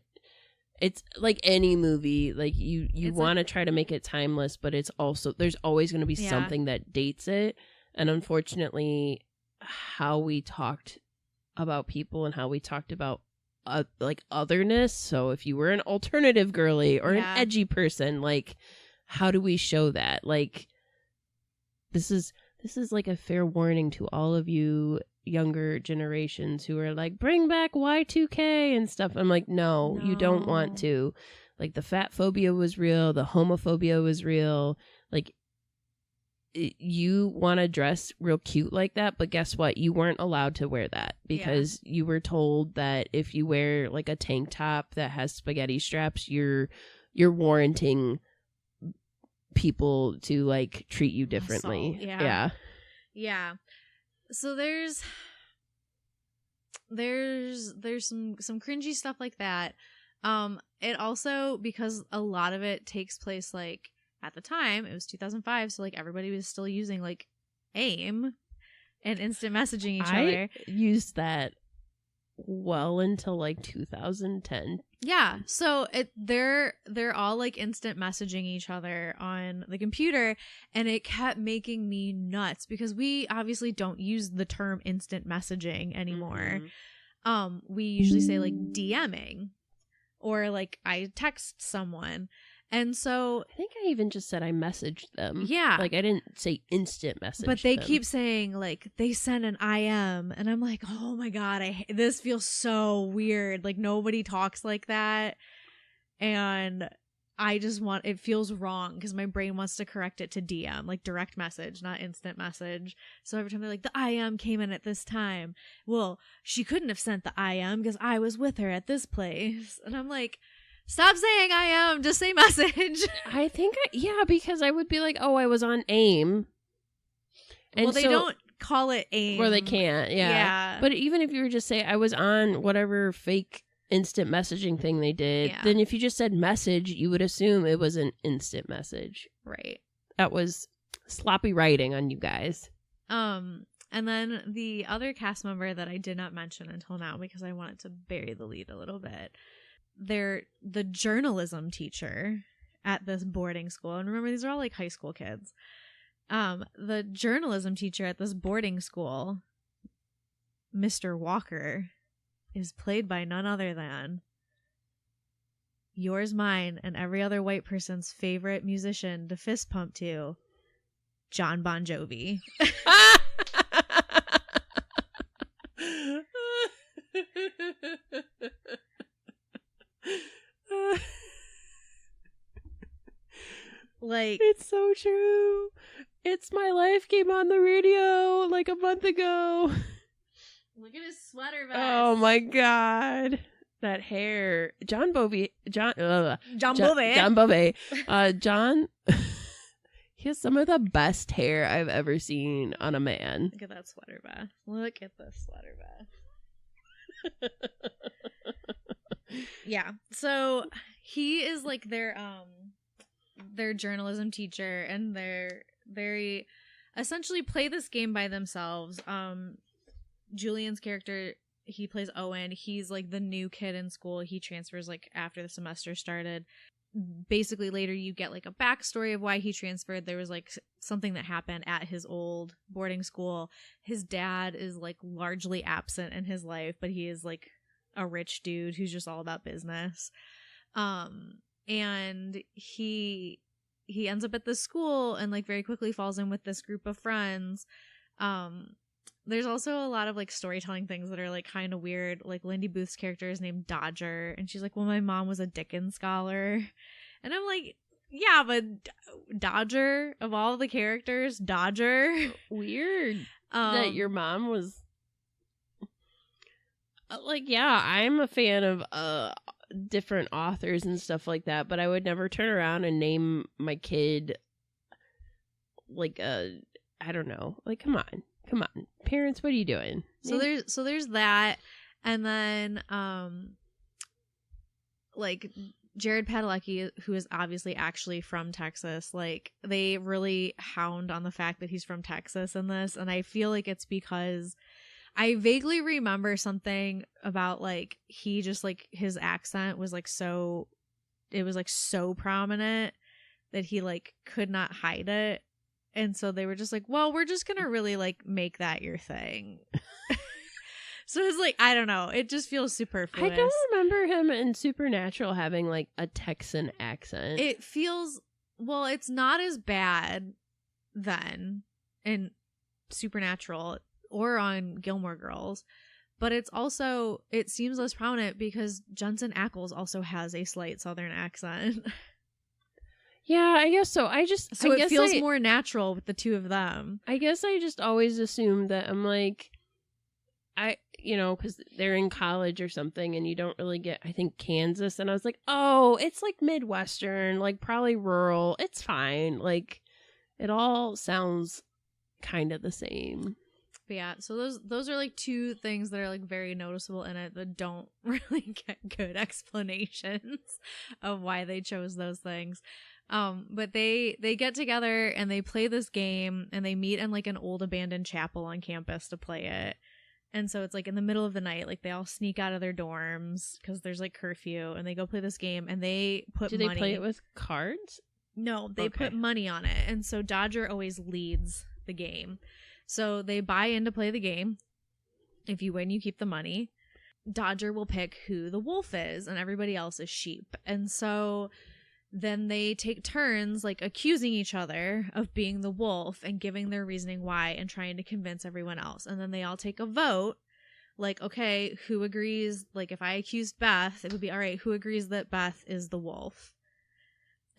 it's like any movie, like you want to try to make it timeless, but it's also, there's always going to be something that dates it. And unfortunately, how we talked about people and how we talked about like otherness. So if you were an alternative girly or an edgy person, like, how do we show that? Like, this is like a fair warning to all of you younger generations who are like, bring back Y2K and stuff. I'm like, no, you don't want to. Like, the fat phobia was real. The homophobia was real. Like, you want to dress real cute like that, but guess what? You weren't allowed to wear that because you were told that if you wear like a tank top that has spaghetti straps, you're warranting people to like treat you differently. Assault, yeah. So there's some cringy stuff like that. It also, because a lot of it takes place like at the time, it was 2005, so like everybody was still using like AIM and instant messaging each other. I used that well until like 2010. Yeah, so they're all like instant messaging each other on the computer, and it kept making me nuts because we obviously don't use the term instant messaging anymore. We usually say like DMing or like I text someone. And so I think I even just said I messaged them. Yeah. Like, I didn't say instant message. But they keep saying like they sent an IM, and I'm like, oh my God, this feels so weird. Like, nobody talks like that. And it feels wrong because my brain wants to correct it to DM, like direct message, not instant message. So every time they're like, the IM came in at this time. Well, she couldn't have sent the IM because I was with her at this place. And I'm like, stop saying I am. Just say message. I think, because I would be like, oh, I was on AIM. And well, they don't call it AIM. Or they can't, yeah. But even if you were just say, I was on whatever fake instant messaging thing they did, then if you just said message, you would assume it was an instant message. Right. That was sloppy writing on you guys. And then the other cast member that I did not mention until now because I wanted to bury the lead a little bit. They're the journalism teacher at this boarding school. And remember, these are all like high school kids. The journalism teacher at this boarding school, Mr. Walker, is played by none other than yours, mine, and every other white person's favorite musician to fist pump to, John Bon Jovi. Like, it's so true. It's My Life came on the radio like a month ago. Look at his sweater vest. Oh my God. That hair. John Bovey. John he has some of the best hair I've ever seen on a man. Look at that sweater vest. Look at this sweater vest. Yeah. So he is like their journalism teacher, and they're very essentially play this game by themselves. Julian's character, he plays Owen. He's like the new kid in school. He transfers like after the semester started. Basically later you get like a backstory of why he transferred. There was like something that happened at his old boarding school. His dad is like largely absent in his life, but he is like a rich dude who's just all about business. And he ends up at this school and like very quickly falls in with this group of friends. There's also a lot of like storytelling things that are like kind of weird. Like Lindy Booth's character is named Dodger, and she's like, well, my mom was a Dickens scholar. And I'm like, yeah, but Dodger, of all the characters, Dodger. Weird that your mom was like, yeah, I'm a fan of different authors and stuff like that, but I would never turn around and name my kid like I don't know. Like, come on. Parents, what are you doing? So there's that. And then like Jared Padalecki, who is obviously actually from Texas, like they really hound on the fact that he's from Texas in this, and I feel like it's because I vaguely remember something about like he just like his accent was like so prominent that he like could not hide it. And so they were just like, well, we're just going to really like make that your thing. So it's like, I don't know. It just feels superfluous. I don't remember him in Supernatural having like a Texan accent. It feels, well, it's not as bad then in Supernatural or on Gilmore Girls, but it's also, it seems less prominent because Jensen Ackles also has a slight Southern accent. Yeah, I guess so. It feels more natural with the two of them. I guess I just always assumed that I'm like, because they're in college or something and you don't really get, I think, Kansas. And I was like, oh, it's like Midwestern, like probably rural. It's fine. Like it all sounds kind of the same. But yeah, so those are like two things that are like very noticeable in it that don't really get good explanations of why they chose those things. But they get together and they play this game and they meet in like an old abandoned chapel on campus to play it. And so it's like in the middle of the night, like they all sneak out of their dorms because there's like curfew and they go play this game and they put money. Do they play it with cards? No, they put money on it. And so Dodger always leads the game. So they buy in to play the game. If you win, you keep the money. Dodger will pick who the wolf is and everybody else is sheep. And so then they take turns like accusing each other of being the wolf and giving their reasoning why and trying to convince everyone else. And then they all take a vote like, okay, who agrees? Like if I accused Beth, it would be, all right, who agrees that Beth is the wolf?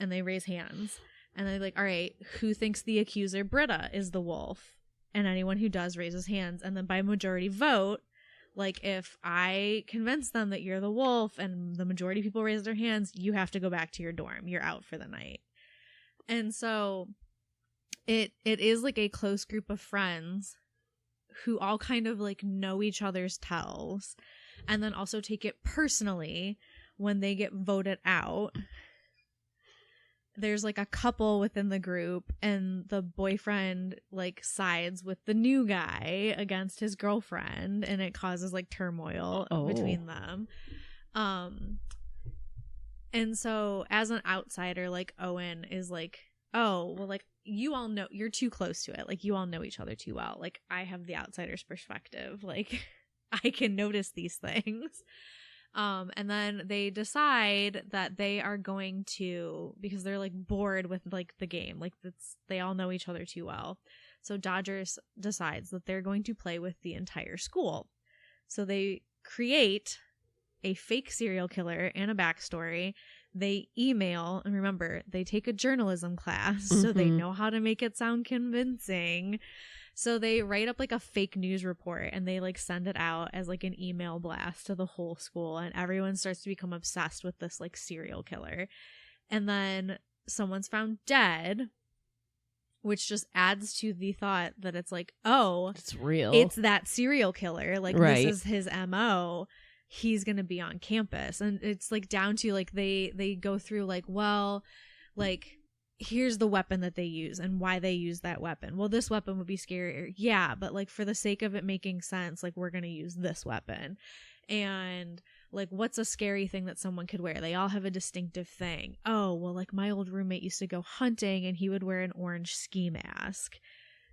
And they raise hands. And they're like, all right, who thinks the accuser Britta is the wolf? And anyone who does raises hands. And then by majority vote, like if I convince them that you're the wolf and the majority of people raise their hands, you have to go back to your dorm. You're out for the night. And so it is like a close group of friends who all kind of like know each other's tells and then also take it personally when they get voted out. There's like a couple within the group and the boyfriend like sides with the new guy against his girlfriend and it causes like turmoil between them. And so as an outsider, like Owen is like, oh, well, like you all know, you're too close to it. Like you all know each other too well. Like I have the outsider's perspective. Like I can notice these things. And then they decide that they are going to, because they're like bored with like the game, like they all know each other too well. So Dodgers decides that they're going to play with the entire school. So they create a fake serial killer and a backstory. They email, and remember, they take a journalism class, so they know how to make it sound convincing. So they write up like a fake news report and they like send it out as like an email blast to the whole school, and everyone starts to become obsessed with this like serial killer. And then someone's found dead, which just adds to the thought that it's like, oh, it's real. It's that serial killer. Like right. This is his MO. He's going to be on campus. And it's like down to like they go through like, well, like here's the weapon that they use and why they use that weapon. Well, this weapon would be scarier. Yeah, but like for the sake of it making sense, like we're going to use this weapon. And like, what's a scary thing that someone could wear? They all have a distinctive thing. Oh, well, like my old roommate used to go hunting and he would wear an orange ski mask.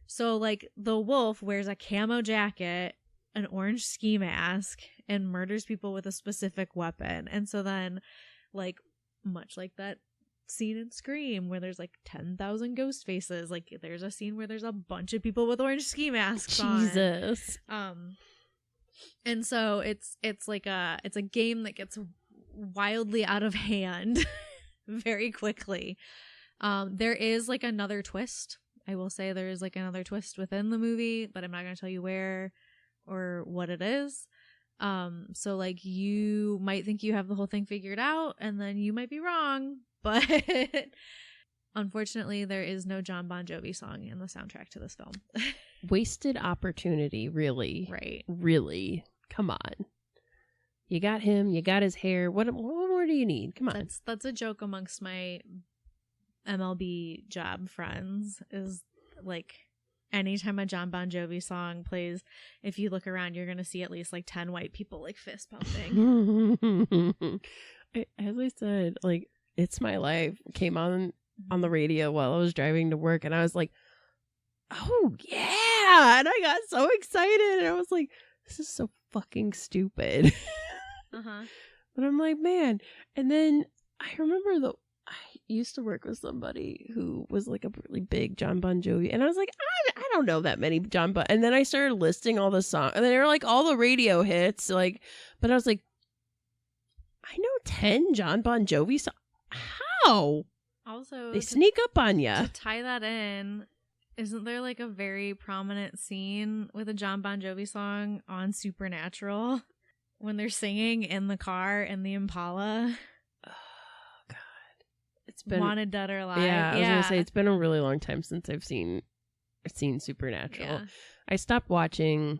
So like the wolf wears a camo jacket, an orange ski mask, and murders people with a specific weapon. And so then like much like that scene in Scream where there's like 10,000 ghost faces, like there's a scene where there's a bunch of people with orange ski masks Jesus. on. And so it's like it's a game that gets wildly out of hand very quickly. There is like another twist. I will say there is like another twist within the movie, but I'm not going to tell you where or what it is. So like you might think you have the whole thing figured out and then you might be wrong, but unfortunately there is no John Bon Jovi song in the soundtrack to this film. Wasted opportunity, really. Right. Really. Come on. You got him, you got his hair. What more do you need? Come on. That's a joke amongst my MLB job friends, is like anytime a John Bon Jovi song plays, if you look around, you're going to see at least like 10 white people like fist pumping. As I said, like, It's My Life came on the radio while I was driving to work, and I was like, oh yeah, and I got so excited, and I was like, this is so fucking stupid. But I'm like, man. And then I remember I used to work with somebody who was like a really big John Bon Jovi, and I was like, I don't know that many John Bon. And then I started listing all the songs, and they were like all the radio hits, like. But I was like, I know 10 John Bon Jovi songs. How? Also, they sneak up on you. To tie that in, isn't there like a very prominent scene with a John Bon Jovi song on Supernatural when they're singing in the car in the Impala? Oh God, it's been Wanted, Dead or Alive. Yeah, I was gonna say it's been a really long time since I've seen Supernatural. Yeah. I stopped watching.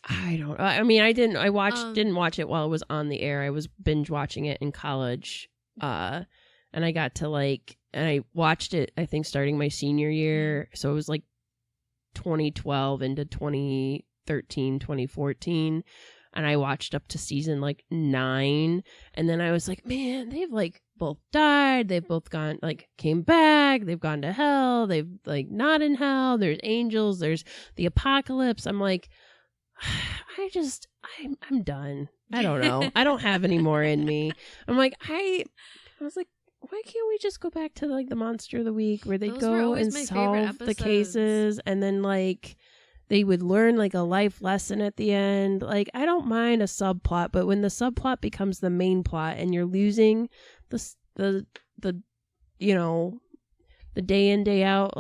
I don't. I mean, I didn't. I didn't watch it while it was on the air. I was binge watching it in college. And I got to and I watched it, I think, starting my senior year. So it was like 2012 into 2013, 2014. And I watched up to season 9. And then I was like, man, they've both died. They've both gone, came back. They've gone to hell. They've not in hell. There's angels. There's the apocalypse. I'm like, I'm done. I don't know. I don't have any more in me. I'm like, I was like, why can't we just go back to the Monster of the Week where they go and solve the cases, and then they would learn a life lesson at the end. I don't mind a subplot, but when the subplot becomes the main plot and you're losing the day in, day out,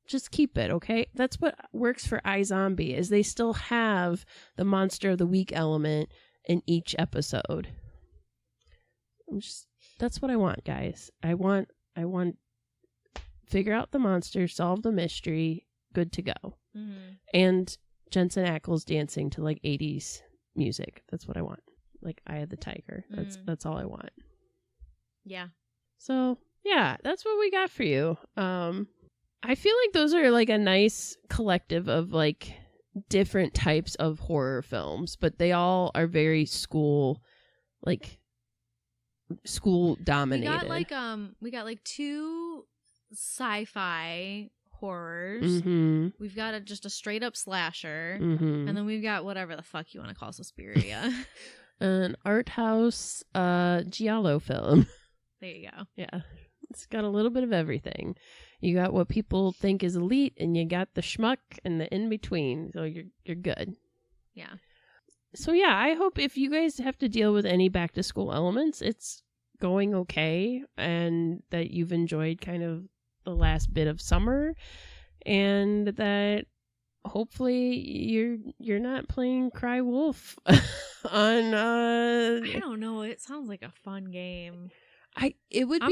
just keep it, okay? That's what works for iZombie, is they still have the Monster of the Week element in each episode. That's what I want, guys. I want figure out the monster, solve the mystery, good to go. Mm-hmm. And Jensen Ackles dancing to 80s music. That's what I want. Eye of the Tiger. That's all I want. Yeah. So, yeah, that's what we got for you. I feel like those are a nice collective of different types of horror films, but they all are very school dominated. We got 2 sci-fi horrors. Mm-hmm. We've got just a straight up slasher, mm-hmm. and then we've got whatever the fuck you want to call Suspiria. An art house giallo film. There you go. Yeah, it's got a little bit of everything. You got what people think is elite, and you got the schmuck and the in between. So you're good. Yeah. So yeah, I hope if you guys have to deal with any back to school elements, it's going okay, and that you've enjoyed kind of the last bit of summer, and that hopefully you're not playing Cry Wolf on I don't know, it sounds like a fun game. I'm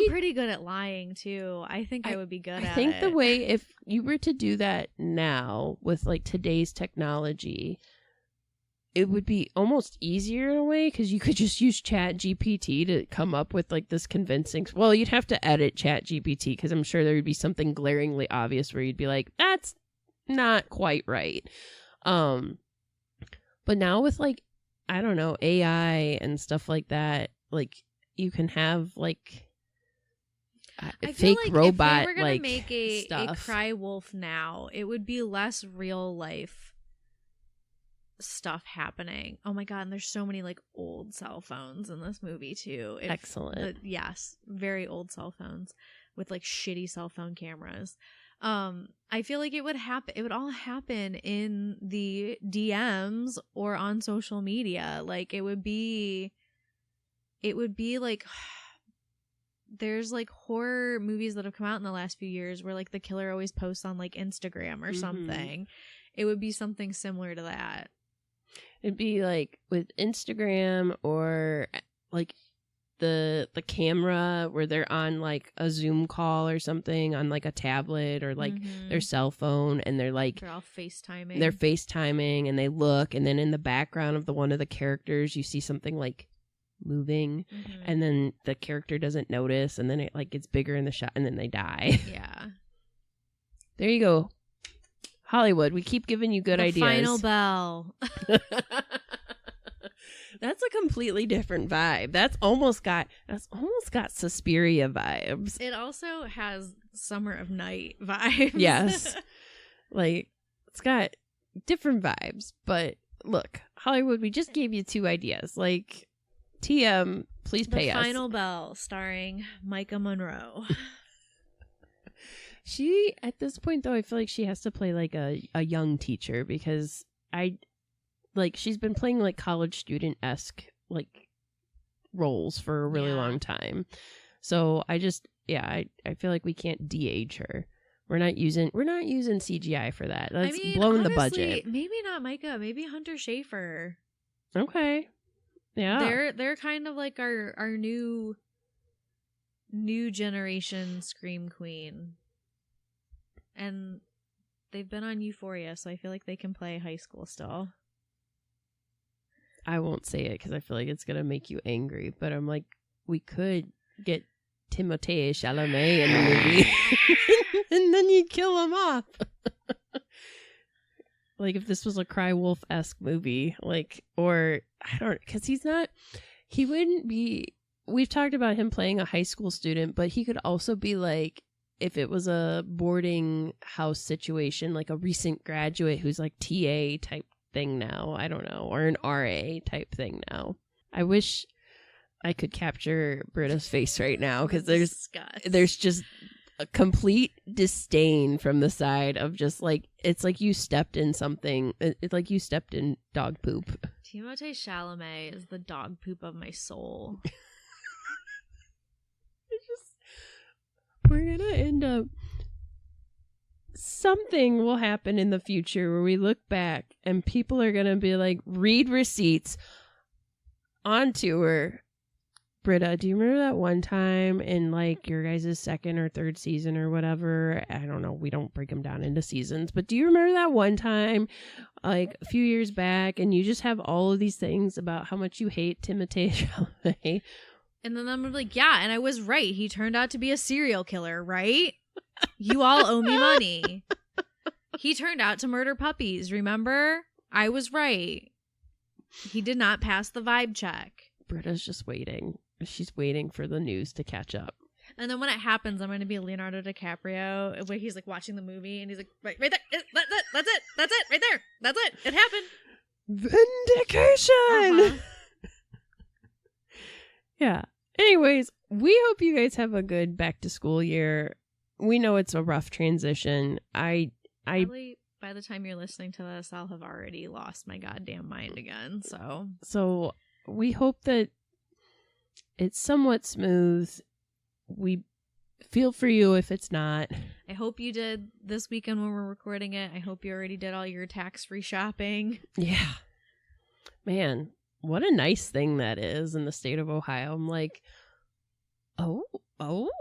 pretty good at lying too. I think I would be good at it. I think the way, if you were to do that now with today's technology, it would be almost easier in a way because you could just use Chat GPT to come up with like this convincing. Well, you'd have to edit Chat GPT because I'm sure there would be something glaringly obvious where you'd be like, that's not quite right. But now with like, I don't know, AI and stuff like that, like you can have like I fake feel like robot if we were gonna like make a stuff. cry wolf now, it would be less real life stuff happening. Oh my god, and there's so many like old cell phones in this movie too. Excellent. Yes, very old cell phones with like shitty cell phone cameras. I feel like it would all happen in the DMs or on social media. Like it would be like there's like horror movies that have come out in the last few years where like the killer always posts on like Instagram or something. It would be something similar to that. It'd be like with Instagram or like the camera where they're on like a Zoom call or something on like a tablet or like their cell phone, and they're like they're all FaceTiming. They're FaceTiming and they look, and then in the background of one of the characters you see something like moving, and then the character doesn't notice, and then it like gets bigger in the shot, and then they die. Yeah. There you go. Hollywood, we keep giving you good ideas. Final bell. That's a completely different vibe. That's almost got Suspiria vibes. It also has Summer of Night vibes. Yes. Like it's got different vibes, but look, Hollywood, we just gave you 2 ideas. Like TM, please pay us. The Final Bell starring Micah Monroe. She, at this point, though, I feel like she has to play like a young teacher because she's been playing like college student-esque like roles for a really long time. So I feel like we can't de-age her. We're not using CGI for that. That's blowing the budget. Maybe not Micah, maybe Hunter Schafer. Okay. Yeah. They're kind of like our new generation scream queen. And they've been on Euphoria, so I feel like they can play high school still. I won't say it because I feel like it's going to make you angry, but I'm like, we could get Timothée Chalamet in the movie, and then you'd kill him off. Like, if this was a Cry Wolf-esque movie, like, or, I don't, because he wouldn't be, we've talked about him playing a high school student, but he could also be like, if it was a boarding house situation, like a recent graduate who's like TA type thing now, I don't know, or an RA type thing now. I wish I could capture Britta's face right now because there's just a complete disdain from the side of just like, it's like you stepped in something. It's like you stepped in dog poop. Timothée Chalamet is the dog poop of my soul. We're going to end up, something will happen in the future where we look back and people are going to be like, read receipts on tour. Britta, do you remember that one time in like your guys' 2nd or 3rd season or whatever? I don't know. We don't break them down into seasons, but do you remember that one time like a few years back and you just have all of these things about how much you hate Timothée Chalamet? And then I'm like, yeah, and I was right. He turned out to be a serial killer, right? You all owe me money. He turned out to murder puppies, remember? I was right. He did not pass the vibe check. Britta's just waiting. She's waiting for the news to catch up. And then when it happens, I'm going to be Leonardo DiCaprio, where he's like watching the movie, and he's like, right there. That's it, right there. That's it. It happened. Vindication! Yeah. Anyways, we hope you guys have a good back to school year. We know it's a rough transition. Probably by the time you're listening to this, I'll have already lost my goddamn mind again. So we hope that it's somewhat smooth. We feel for you if it's not. I hope you did this weekend when we're recording it. I hope you already did all your tax-free shopping. Yeah. Man. What a nice thing that is in the state of Ohio. I'm like, oh, okay.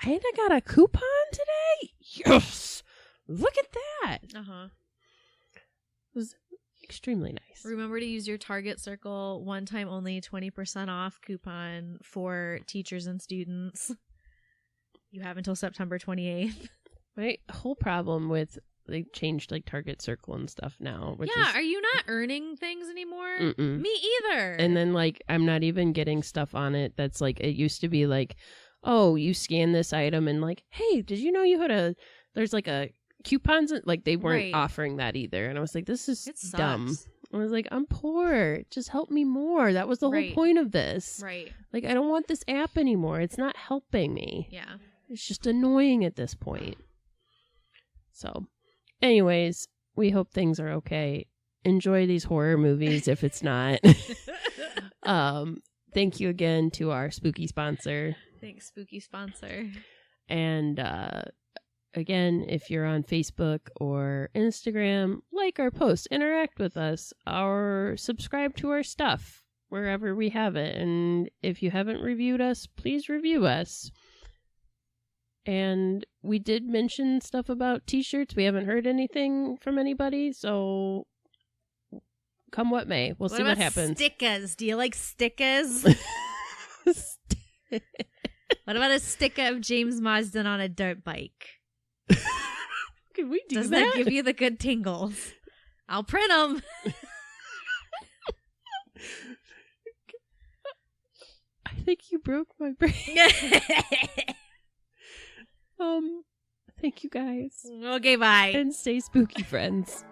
And I got a coupon today? Yes. Look at that. Uh-huh. was extremely nice. Remember to use your Target Circle one time only 20% off coupon for teachers and students. You have until September 28th. My whole problem with they changed like Target Circle and stuff now. Which yeah, is, are you not earning things anymore? Mm-mm. Me either. And then like I'm not even getting stuff on it that's like it used to be like, oh, you scan this item and like, hey, did you know you had there's like a coupons like they weren't offering that either. And I was like, this is dumb. I was like, I'm poor. Just help me more. That was the whole point of this. Right. Like I don't want this app anymore. It's not helping me. Yeah. It's just annoying at this point. So, anyways, we hope things are okay. Enjoy these horror movies if it's not. Thank you again to our spooky sponsor. Thanks, spooky sponsor. And again, if you're on Facebook or Instagram, like our posts, interact with us, or subscribe to our stuff wherever we have it. And if you haven't reviewed us, please review us. And we did mention stuff about t-shirts. We haven't heard anything from anybody, so come what may. We'll see what happens. Stickers. Do you like stickers? What about a sticker of James Marsden on a dirt bike? Can we do Does that give you the good tingles? I'll print them. I think you broke my brain. Thank you guys. Okay, bye. And stay spooky, friends.